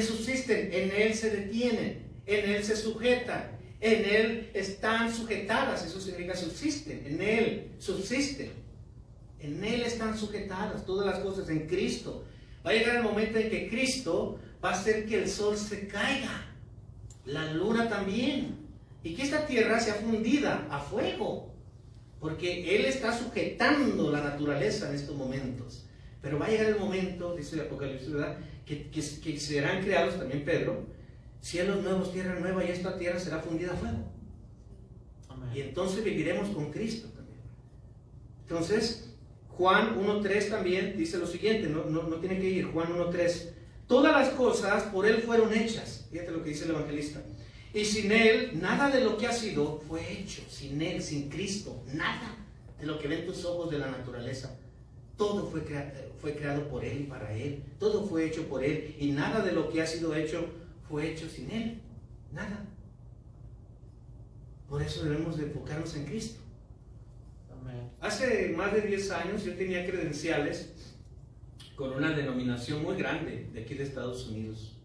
subsisten, en Él se detienen, en Él se sujetan, en Él están sujetadas. Eso significa subsisten, en Él subsisten, en Él están sujetadas todas las cosas, en Cristo. Va a llegar el momento en que Cristo va a hacer que el sol se caiga, la luna también, y que esta tierra sea fundida a fuego, porque Él está sujetando la naturaleza en estos momentos. Pero va a llegar el momento, dice el Apocalipsis, ¿verdad?, que serán creados, también Pedro, cielos nuevos, tierra nueva, y esta tierra será fundida a fuego. Amén. Y entonces viviremos con Cristo también. Entonces, Juan 1:3 también dice lo siguiente, no tiene que ir, Juan 1:3, todas las cosas por Él fueron hechas, fíjate lo que dice el evangelista. Y sin Él, nada de lo que ha sido fue hecho. Sin Él, sin Cristo, nada de lo que ven tus ojos de la naturaleza. Todo fue creado por Él y para Él. Todo fue hecho por Él. Y nada de lo que ha sido hecho fue hecho sin Él. Nada. Por eso debemos de enfocarnos en Cristo. Amén. Hace más de 10 años yo tenía credenciales con una denominación muy grande de aquí de Estados Unidos.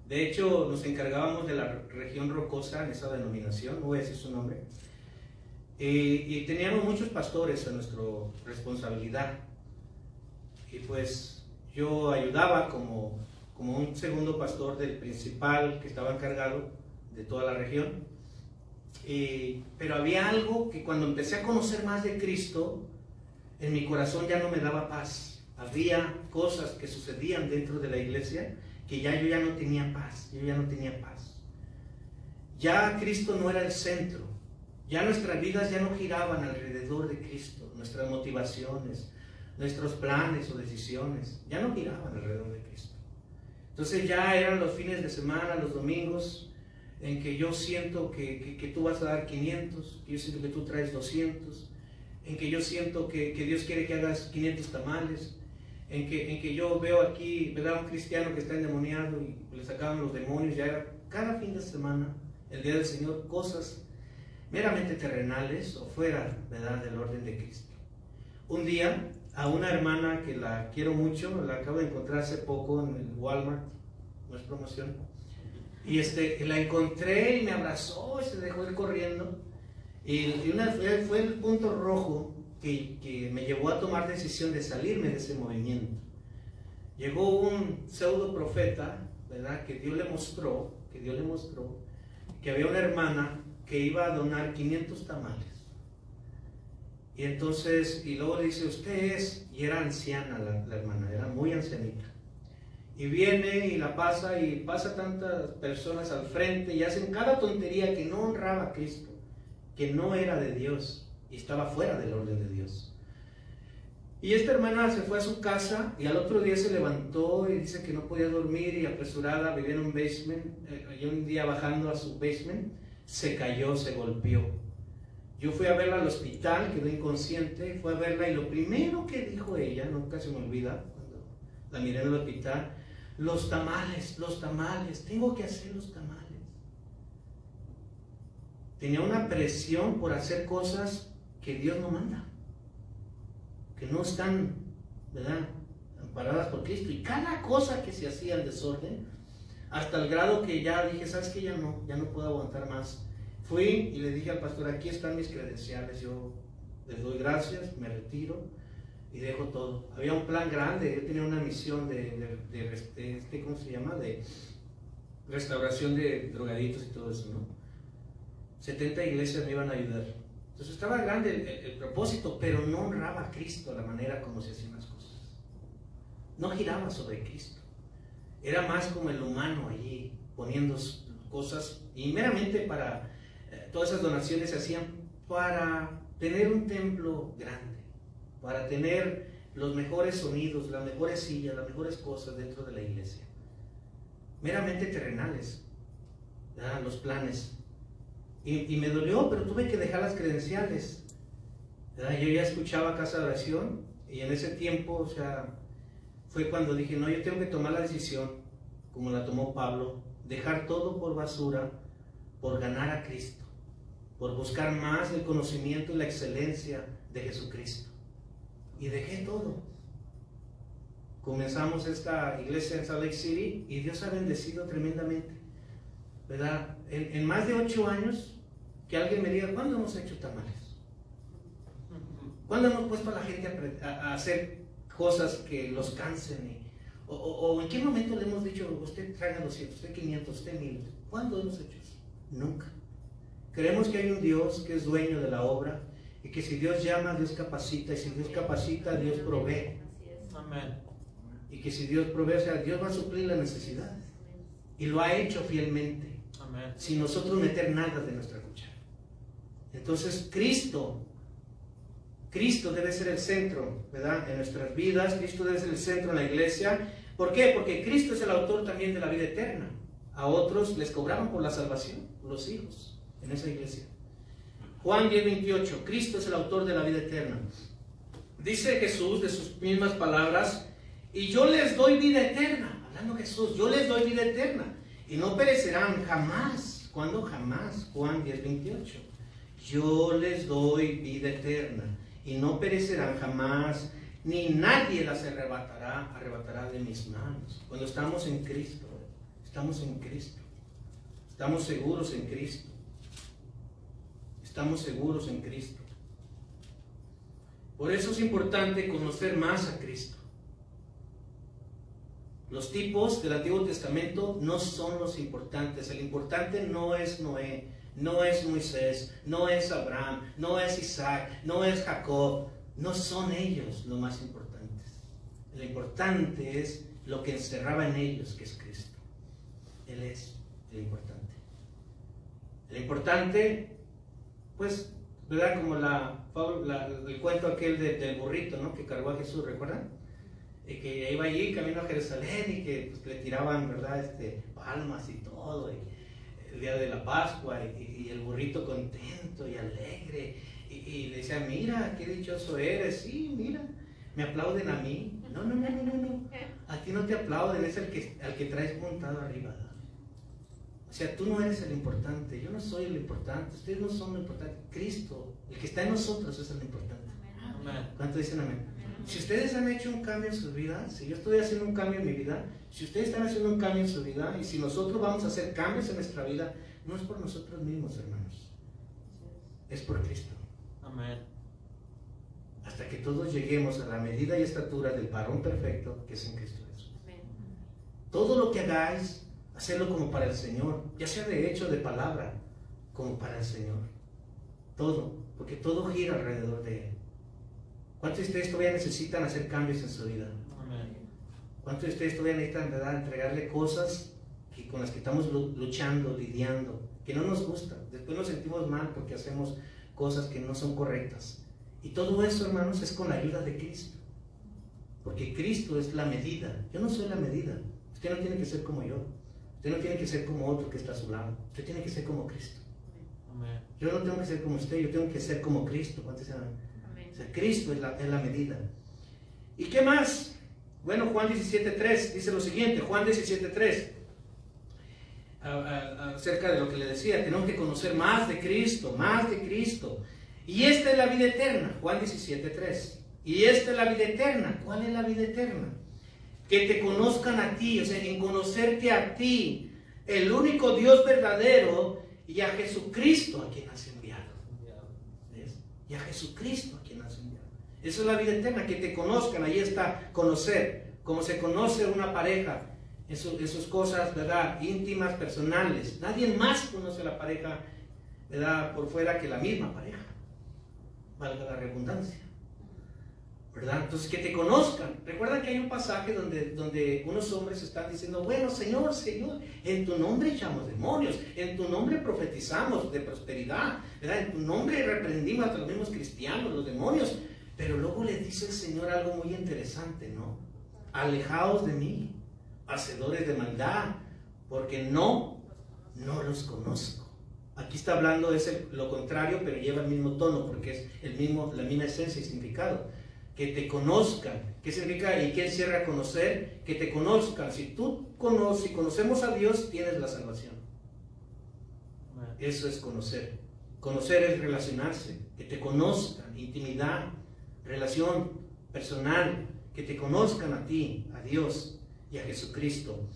De hecho, nos encargábamos de la región rocosa en esa denominación, no voy a decir su nombre, y teníamos muchos pastores a nuestra responsabilidad. Y pues yo ayudaba como un segundo pastor del principal que estaba encargado de toda la región. Pero había algo que cuando empecé a conocer más de Cristo, en mi corazón ya no me daba paz. Había cosas que sucedían dentro de la iglesia que yo ya no tenía paz, yo ya no tenía paz. Ya Cristo no era el centro, ya nuestras vidas ya no giraban alrededor de Cristo, nuestras motivaciones, nuestros planes o decisiones, ya no giraban alrededor de Cristo. Entonces ya eran los fines de semana, los domingos, en que yo siento que tú vas a dar 500, que yo siento que tú traes 200, en que yo siento que Dios quiere que hagas 500 tamales, en que yo veo aquí, ¿verdad?, un cristiano que está endemoniado y le sacaban los demonios. Ya era cada fin de semana, el día del Señor, cosas meramente terrenales o fuera, ¿verdad?, del orden de Cristo. Un día, a una hermana que la quiero mucho, la acabo de encontrar hace poco en el Walmart, no es promoción, y la encontré y me abrazó y se dejó ir corriendo, y fue el punto rojo que me llevó a tomar decisión de salirme de ese movimiento. Llegó un pseudo profeta, ¿verdad?, que Dios le mostró que había una hermana que iba a donar 500 tamales. Y entonces, y luego le dice, usted es, y era anciana la hermana, era muy ancianita. Y viene y la pasa, y pasa tantas personas al frente y hacen cada tontería que no honraba a Cristo, que no era de Dios y estaba fuera del orden de Dios. Y esta hermana se fue a su casa y al otro día se levantó y dice que no podía dormir y apresurada, vivía en un basement, y un día bajando a su basement se cayó, se golpeó. Yo fui a verla al hospital, quedó inconsciente, fui a verla y lo primero que dijo ella, nunca se me olvida, cuando la miré en el hospital, los tamales, tengo que hacer los tamales. Tenía una presión por hacer cosas que Dios no manda, que no están, ¿verdad?, amparadas por Cristo, y cada cosa que se hacía en desorden, hasta el grado que ya dije, ¿sabes qué? Ya no puedo aguantar más. Fui y le dije al pastor, aquí están mis credenciales, yo les doy gracias, me retiro y dejo todo. Había un plan grande, yo tenía una misión ¿cómo se llama?, de restauración de drogadictos y todo eso, ¿no? 70 iglesias me iban a ayudar. Entonces estaba grande el propósito, pero no honraba a Cristo la manera como se hacían las cosas. No giraba sobre Cristo. Era más como el humano allí, poniendo cosas, y meramente para, todas esas donaciones se hacían para tener un templo grande, para tener los mejores sonidos, las mejores sillas, las mejores cosas dentro de la iglesia. Meramente terrenales, ¿verdad?, los planes. Y me dolió, pero tuve que dejar las credenciales, ¿verdad? Yo ya escuchaba Casa de Oración, y en ese tiempo, o sea, fue cuando dije, no, yo tengo que tomar la decisión, como la tomó Pablo, dejar todo por basura, por ganar a Cristo, por buscar más el conocimiento y la excelencia de Jesucristo. Y dejé todo. Comenzamos esta iglesia en Salt Lake City, y Dios ha bendecido tremendamente, ¿verdad? En más de 8 años, que alguien me diga, ¿cuándo hemos hecho tamales? ¿Cuándo hemos puesto a la gente a hacer cosas que los cansen? ¿O en qué momento le hemos dicho, usted traiga 200, usted 500, usted 1000? ¿Cuándo hemos hecho eso? Nunca. Creemos que hay un Dios que es dueño de la obra, y que si Dios llama, Dios capacita, y si Dios capacita, Dios provee. Amén. Y que si Dios provee, o sea, Dios va a suplir la necesidad. Y lo ha hecho fielmente. Amén. Sin nosotros meter nada de nuestra cuchara. Entonces Cristo debe ser el centro, ¿verdad?, en nuestras vidas. Cristo debe ser el centro en la iglesia. ¿Por qué? Porque Cristo es el autor también de la vida eterna. a otros les cobraban por la salvación, los hijos, en esa iglesia. Juan 10:28, Cristo es el autor de la vida eterna. Dice Jesús de sus mismas palabras, y yo les doy vida eterna. Hablando Jesús, yo les doy vida eterna. Y no perecerán jamás. ¿Cuándo? Jamás. Juan 10:28. Yo les doy vida eterna. Y no perecerán jamás, ni nadie las arrebatará de mis manos. Cuando estamos en Cristo, estamos en Cristo. Estamos seguros en Cristo. Estamos seguros en Cristo. Por eso es importante conocer más a Cristo. Los tipos del Antiguo Testamento no son los importantes. El importante no es Noé, no es Moisés, no es Abraham, no es Isaac, no es Jacob. No son ellos los más importantes. Lo importante es lo que encerraba en ellos, que es Cristo. Él es el importante. El importante, pues, ¿verdad? Como el cuento aquel del burrito, ¿no? Que cargó a Jesús, ¿recuerdan? Y que iba allí camino a Jerusalén y que pues, le tiraban, ¿verdad? Palmas y todo, y el día de la Pascua, y el burrito contento y alegre, y le decía, mira, qué dichoso eres. Sí, mira, me aplauden a mí. No, a ti no te aplauden, es al que traes montado arriba. O sea, tú no eres el importante, yo no soy el importante, ustedes no son lo importante. Cristo, el que está en nosotros, es el importante. Amén. ¿Cuánto dicen amén? Amén. Si ustedes han hecho un cambio en su vida, si yo estoy haciendo un cambio en mi vida, si ustedes están haciendo un cambio en su vida, y si nosotros vamos a hacer cambios en nuestra vida, no es por nosotros mismos, hermanos, es por Cristo. Amén. Hasta que todos lleguemos a la medida y estatura del varón perfecto, que es en Cristo Jesús. Amén. Todo lo que hagáis, hacerlo como para el Señor, ya sea de hecho, de palabra, como para el Señor. Todo, porque todo gira alrededor de Él. ¿Cuántos de ustedes todavía necesitan hacer cambios en su vida? Amén. ¿Cuántos de ustedes todavía necesitan, ¿verdad?, entregarle cosas con las que estamos luchando, lidiando, que no nos gustan? Después nos sentimos mal porque hacemos cosas que no son correctas. Y todo eso, hermanos, es con la ayuda de Cristo. Porque Cristo es la medida. Yo no soy la medida. Usted no tiene que ser como yo. Usted no tiene que ser como otro que está a su lado. Usted tiene que ser como Cristo. Amén. Yo no tengo que ser como usted, yo tengo que ser como Cristo. ¿Cuántos saben? O sea, Cristo es la medida. ¿Y qué más? Bueno, Juan 17:3 dice lo siguiente. Juan 17:3, acerca de lo que le decía, tenemos que conocer más de Cristo, más de Cristo. Y esta es la vida eterna. Juan 17:3. Y esta es la vida eterna. ¿Cuál es la vida eterna? Que te conozcan a ti, o sea, en conocerte a ti, el único Dios verdadero, y a Jesucristo a quien has enviado. ¿Ves? Y a Jesucristo a quien has enviado. Esa es la vida eterna, que te conozcan. Ahí está conocer, como se conoce una pareja, esas cosas, ¿verdad?, íntimas, personales. Nadie más conoce a la pareja, ¿verdad?, por fuera que la misma pareja, valga la redundancia, ¿verdad? Entonces, que te conozcan. Recuerda que hay un pasaje donde unos hombres están diciendo, bueno, Señor, en tu nombre echamos demonios, en tu nombre profetizamos de prosperidad, ¿verdad? En tu nombre reprendimos a los mismos cristianos, los demonios. Pero luego le dice el Señor algo muy interesante, ¿no? Alejaos de mí, hacedores de maldad, porque no los conozco. Aquí está hablando, lo contrario, pero lleva el mismo tono, porque es la misma esencia y significado. Que te conozcan. ¿Qué significa y qué encierra conocer? Que te conozcan. Si conocemos a Dios, tienes la salvación. Eso es conocer. Conocer es relacionarse. Que te conozcan, intimidad, relación personal. Que te conozcan a ti, a Dios y a Jesucristo.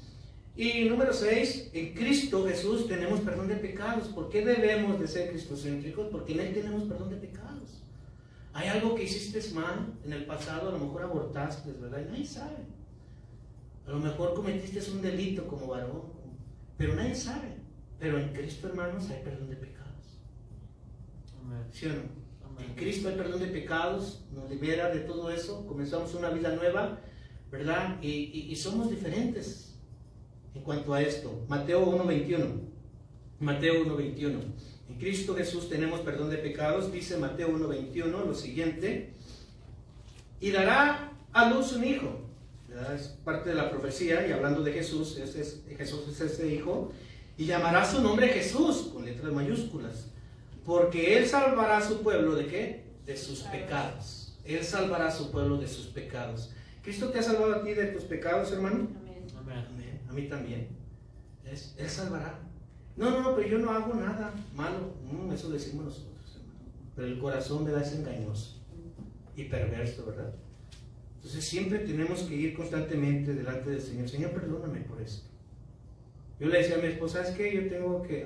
Y número 6, en Cristo Jesús tenemos perdón de pecados. ¿Por qué debemos de ser cristocéntricos? Porque en Él tenemos perdón de pecados. Hay algo que hiciste mal en el pasado, a lo mejor abortaste, ¿verdad? Y nadie sabe. A lo mejor cometiste un delito como varón, pero nadie sabe. Pero en Cristo, hermanos, hay perdón de pecados. Amén. ¿Sí o no? Amén. En Cristo hay perdón de pecados, nos libera de todo eso, comenzamos una vida nueva, ¿verdad? Y somos diferentes en cuanto a esto. Mateo 1:21. Mateo 1:21. En Cristo Jesús tenemos perdón de pecados. Dice Mateo 1:21 lo siguiente: y dará a luz un hijo. ¿verdad? Es parte de la profecía, y hablando de Jesús, Jesús es ese hijo, y llamará su nombre Jesús, con letras mayúsculas, porque Él salvará a su pueblo, ¿de qué? De sus pecados. Él salvará a su pueblo de sus pecados. ¿Cristo te ha salvado a ti de tus pecados, hermano? Amén. Amén. A mí también. Él salvará. No, pero yo no hago nada malo. Eso decimos nosotros, hermano. Pero el corazón, ¿verdad?, es engañoso y perverso, ¿verdad? Entonces siempre tenemos que ir constantemente delante del Señor. Señor, perdóname por esto. Yo le decía a mi esposa, ¿sabes qué?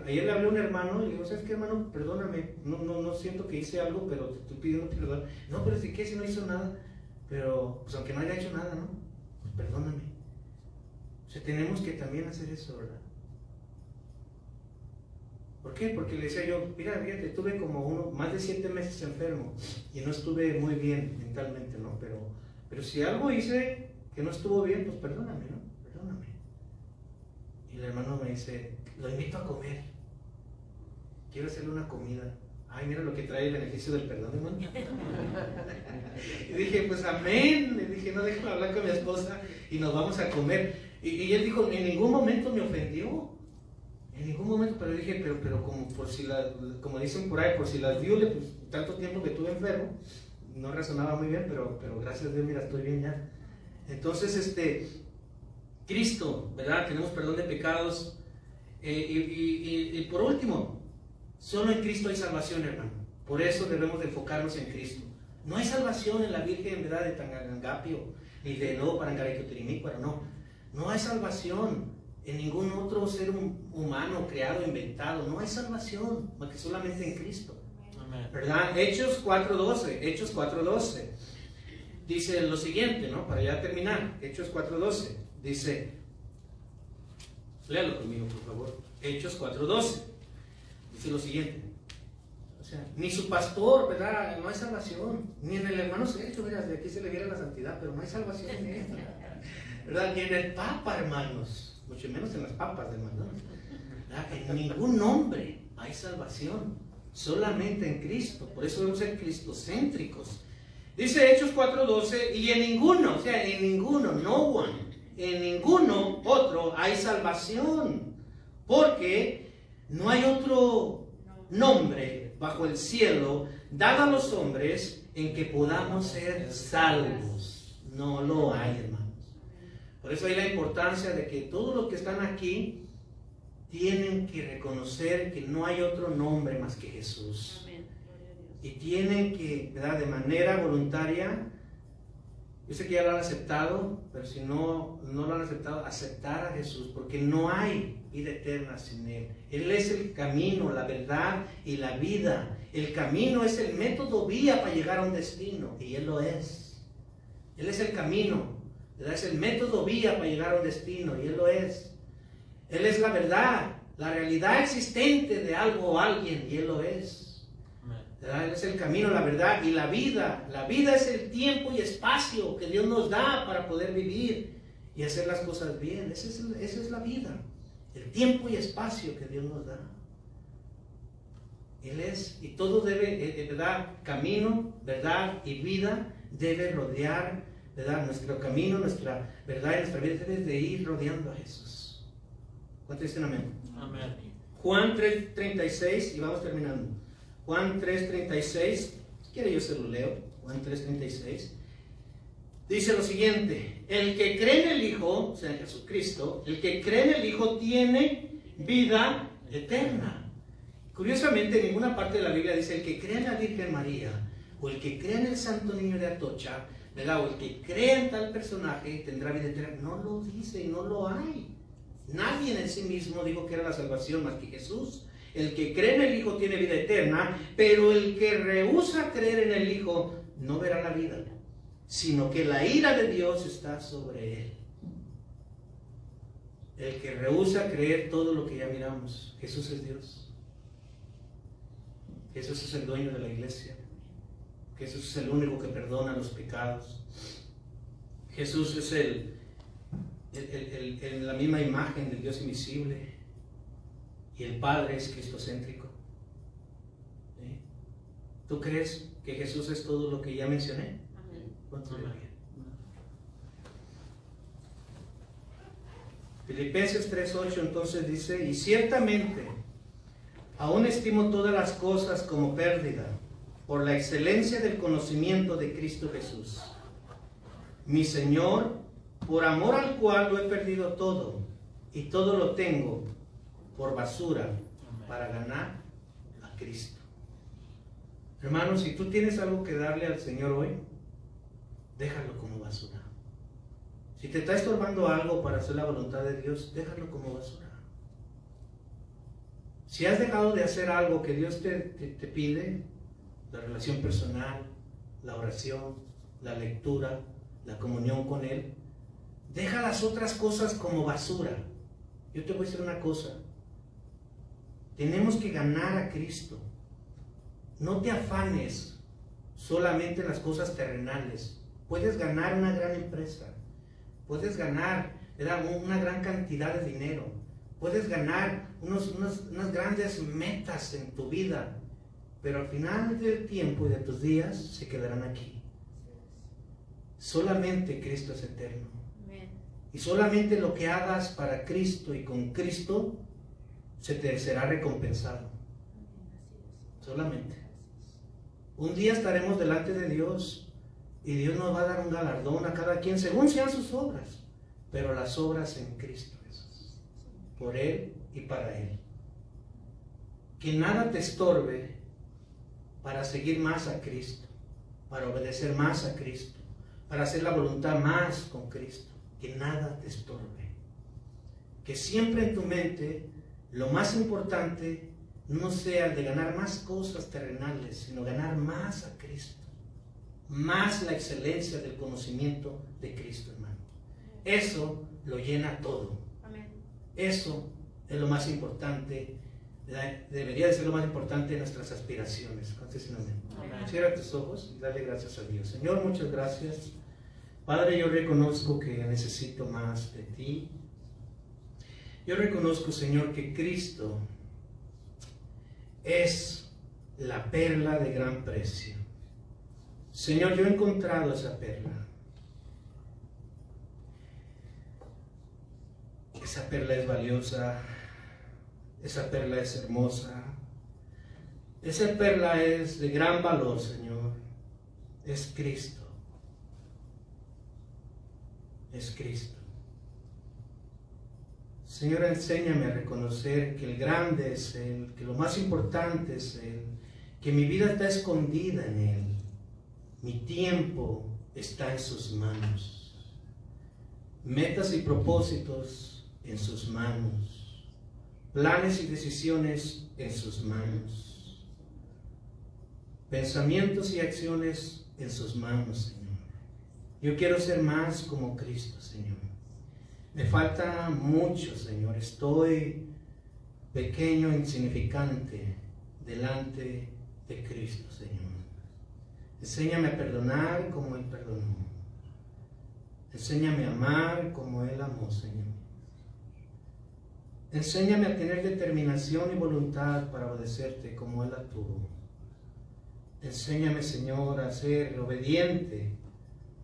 Ayer le hablé a un hermano y le digo, ¿sabes qué, hermano? Perdóname. No siento que hice algo, pero te estoy pidiendo perdón. No, pero si no hizo nada. Pero, pues aunque no haya hecho nada, ¿no? Pues perdóname. O sea, tenemos que también hacer eso, ¿verdad? ¿Por qué? Porque le decía yo, mira, fíjate, estuve como más de 7 meses enfermo y no estuve muy bien mentalmente, ¿no? Pero si algo hice que no estuvo bien, pues perdóname, ¿no? Perdóname. Y el hermano me dice, lo invito a comer. Quiero hacerle una comida. Ay, mira lo que trae el beneficio del perdón, hermano. Y dije, pues amén. Le dije, no, déjame hablar con mi esposa y nos vamos a comer. Y él dijo, en ningún momento me ofendió. En ningún momento, pero dije, pero como dicen por ahí, por si las viole, pues tanto tiempo que estuve enfermo, no razonaba muy bien, pero gracias a Dios, mira, estoy bien ya. Entonces, Cristo, ¿verdad? Tenemos perdón de pecados. Y por último, solo en Cristo hay salvación, hermano. Por eso debemos de enfocarnos en Cristo. No hay salvación en la Virgen, ¿verdad?, de Tangangapio, ni de no Parangaricutirimícuaro, no. No hay salvación en ningún otro ser humano creado, inventado. No hay salvación más que solamente en Cristo. Amén. ¿Verdad? Hechos 4:12 dice lo siguiente, ¿no? Para ya terminar. Hechos 4:12 dice, léalo conmigo, por favor. Hechos 4:12 dice lo siguiente. O sea, ni su pastor, ¿verdad? No hay salvación. Ni en el hermano Sergio, mira, de aquí se le viera la santidad, pero no hay salvación en él, ¿verdad? Ni en el Papa, hermanos. Mucho menos en las papas del McDonald's. En ningún nombre hay salvación, solamente en Cristo. Por eso debemos ser cristocéntricos. Dice Hechos 4:12, y en ninguno, o sea, en ninguno, no one, en ninguno otro hay salvación, porque no hay otro nombre bajo el cielo dado a los hombres en que podamos ser salvos. No lo hay, hermano. Por eso hay la importancia de que todos los que están aquí tienen que reconocer que no hay otro nombre más que Jesús. Amén. Y tienen que, ¿verdad?, de manera voluntaria, yo sé que ya lo han aceptado, pero si no lo han aceptado, aceptar a Jesús, porque no hay vida eterna sin Él. Él es el camino, la verdad y la vida. El camino es el método vía para llegar a un destino, y Él lo es. Él es el camino. Es el método vía para llegar a un destino, y Él lo es. Él es la verdad, la realidad existente de algo o alguien, y Él lo es. Él es el camino, la verdad y la vida. La vida es el tiempo y espacio que Dios nos da para poder vivir y hacer las cosas bien. Esa es la vida, el tiempo y espacio que Dios nos da. Él es, y todo debe, verdad, camino, verdad y vida debe rodear, ¿verdad? Nuestro camino, nuestra verdad y nuestra vida debe de ir rodeando a Jesús. ¿Cuántos dicen amén? Amén. Juan 3:36, y vamos terminando. Juan 3:36, quiere yo se lo leo. Juan 3:36 dice lo siguiente: el que cree en el Hijo, o sea, en Jesucristo, el que cree en el Hijo tiene vida eterna. Curiosamente, en ninguna parte de la Biblia dice el que cree en la Virgen María, o el que cree en el Santo Niño de Atocha, ¿verdad?, o el que cree en tal personaje tendrá vida eterna. No lo dice, no lo hay. Nadie en sí mismo dijo que era la salvación más que Jesús. El que cree en el Hijo tiene vida eterna, pero el que rehúsa creer en el Hijo no verá la vida, sino que la ira de Dios está sobre él. El que rehúsa creer todo lo que ya miramos. Jesús es Dios. Jesús es el dueño de la iglesia. Jesús es el único que perdona los pecados. Jesús es la misma imagen del Dios invisible. Y el Padre es cristocéntrico. ¿Sí? ¿Tú crees que Jesús es todo lo que ya mencioné? Amén. ¿Cuántos le bien? Filipenses 3:8 entonces dice, y ciertamente aún estimo todas las cosas como pérdida por la excelencia del conocimiento de Cristo Jesús, mi Señor, por amor al cual lo he perdido todo, y todo lo tengo por basura para ganar a Cristo. Hermanos, si tú tienes algo que darle al Señor hoy, déjalo como basura. Si te está estorbando algo para hacer la voluntad de Dios, déjalo como basura. Si has dejado de hacer algo que Dios te pide, la relación personal, la oración, la lectura, la comunión con Él, deja las otras cosas como basura. Yo te voy a decir una cosa, tenemos que ganar a Cristo. No te afanes solamente en las cosas terrenales. Puedes ganar una gran empresa, puedes ganar una gran cantidad de dinero, puedes ganar unas grandes metas en tu vida, pero al final del tiempo y de tus días se quedarán aquí. Solamente Cristo es eterno. Amén. Y solamente lo que hagas para Cristo y con Cristo se te será recompensado. Solamente. Un día estaremos delante de Dios y Dios nos va a dar un galardón a cada quien según sean sus obras, pero las obras en Cristo Jesús, por Él y para Él. Que nada te estorbe para seguir más a Cristo, para obedecer más a Cristo, para hacer la voluntad más con Cristo. Que nada te estorbe. Que siempre en tu mente lo más importante no sea el de ganar más cosas terrenales, sino ganar más a Cristo, más la excelencia del conocimiento de Cristo, hermano. Eso lo llena todo. Amén. Eso es lo más importante, debería de ser lo más importante de nuestras aspiraciones. Entonces, amén. Cierra tus ojos y dale gracias a Dios. Señor, muchas gracias. Padre, yo reconozco que necesito más de ti. Yo reconozco, Señor, que Cristo es la perla de gran precio. Señor, yo he encontrado esa perla. Esa perla es valiosa. Esa perla es hermosa. Esa perla es de gran valor, Señor. Es Cristo. Es Cristo. Señor, enséñame a reconocer que el grande es Él, que lo más importante es Él, que mi vida está escondida en Él, mi tiempo está en sus manos, metas y propósitos en sus manos, planes y decisiones en sus manos, pensamientos y acciones en sus manos, Señor. Yo quiero ser más como Cristo, Señor. Me falta mucho, Señor. Estoy pequeño, insignificante delante de Cristo, Señor. Enséñame a perdonar como Él perdonó. Enséñame a amar como Él amó, Señor. Enséñame a tener determinación y voluntad para obedecerte como Él la tuvo. Enséñame, Señor, a ser obediente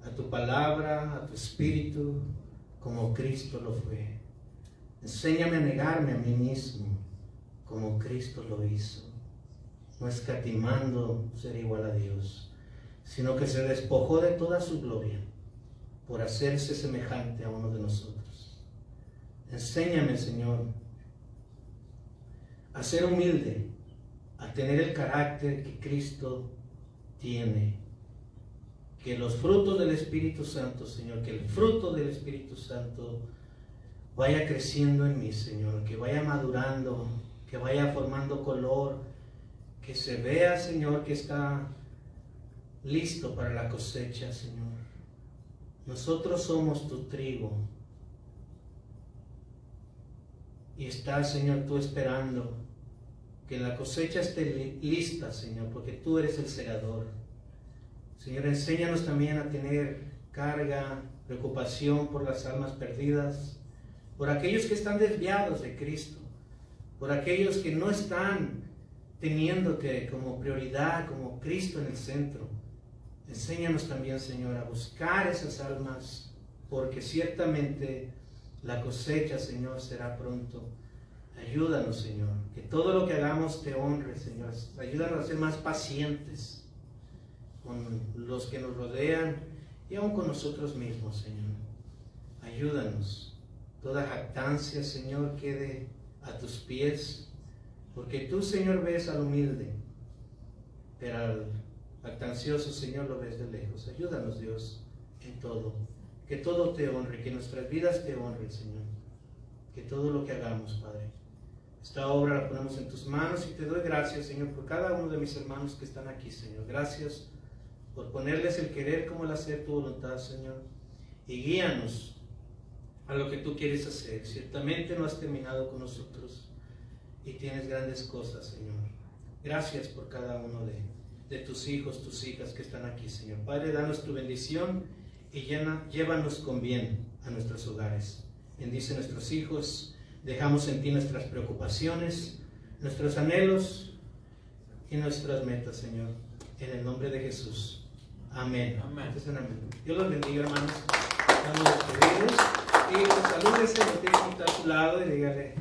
a tu palabra, a tu espíritu, como Cristo lo fue. Enséñame a negarme a mí mismo, como Cristo lo hizo, no escatimando ser igual a Dios, sino que se despojó de toda su gloria por hacerse semejante a uno de nosotros. Enséñame, Señor, a ser humilde, a tener el carácter que Cristo tiene. Que los frutos del Espíritu Santo, Señor, que el fruto del Espíritu Santo vaya creciendo en mí, Señor, que vaya madurando, que vaya formando color, que se vea, Señor, que está listo para la cosecha, Señor. Nosotros somos tu trigo y estás, Señor, tú esperando que la cosecha esté lista, Señor, porque tú eres el segador. Señor, enséñanos también a tener carga, preocupación por las almas perdidas, por aquellos que están desviados de Cristo, por aquellos que no están teniéndote como prioridad, como Cristo en el centro. Enséñanos también, Señor, a buscar esas almas, porque ciertamente La cosecha, Señor, será pronto. Ayúdanos, Señor, que todo lo que hagamos te honre, Señor. Ayúdanos a ser más pacientes con los que nos rodean y aún con nosotros mismos, Señor. Ayúdanos. Toda jactancia, Señor, quede a tus pies, porque tú, Señor, ves al humilde, pero al jactancioso, Señor, lo ves de lejos. Ayúdanos, Dios, en todo. Que todo te honre, que nuestras vidas te honren, Señor. Que todo lo que hagamos, Padre. Esta obra la ponemos en tus manos y te doy gracias, Señor, por cada uno de mis hermanos que están aquí, Señor. Gracias por ponerles el querer como el hacer tu voluntad, Señor. Y guíanos a lo que tú quieres hacer. Ciertamente no has terminado con nosotros y tienes grandes cosas, Señor. Gracias por cada uno de tus hijos, tus hijas que están aquí, Señor. Padre, danos tu bendición y llévanos con bien a nuestros hogares. Bendice a nuestros hijos. Dejamos en ti nuestras preocupaciones, nuestros anhelos y nuestras metas, Señor. En el nombre de Jesús. Amén. Amén. Dios los bendiga, hermanos. Estamos despedidos. Y pues salúdese, lo tiene que estar a su lado y dígale: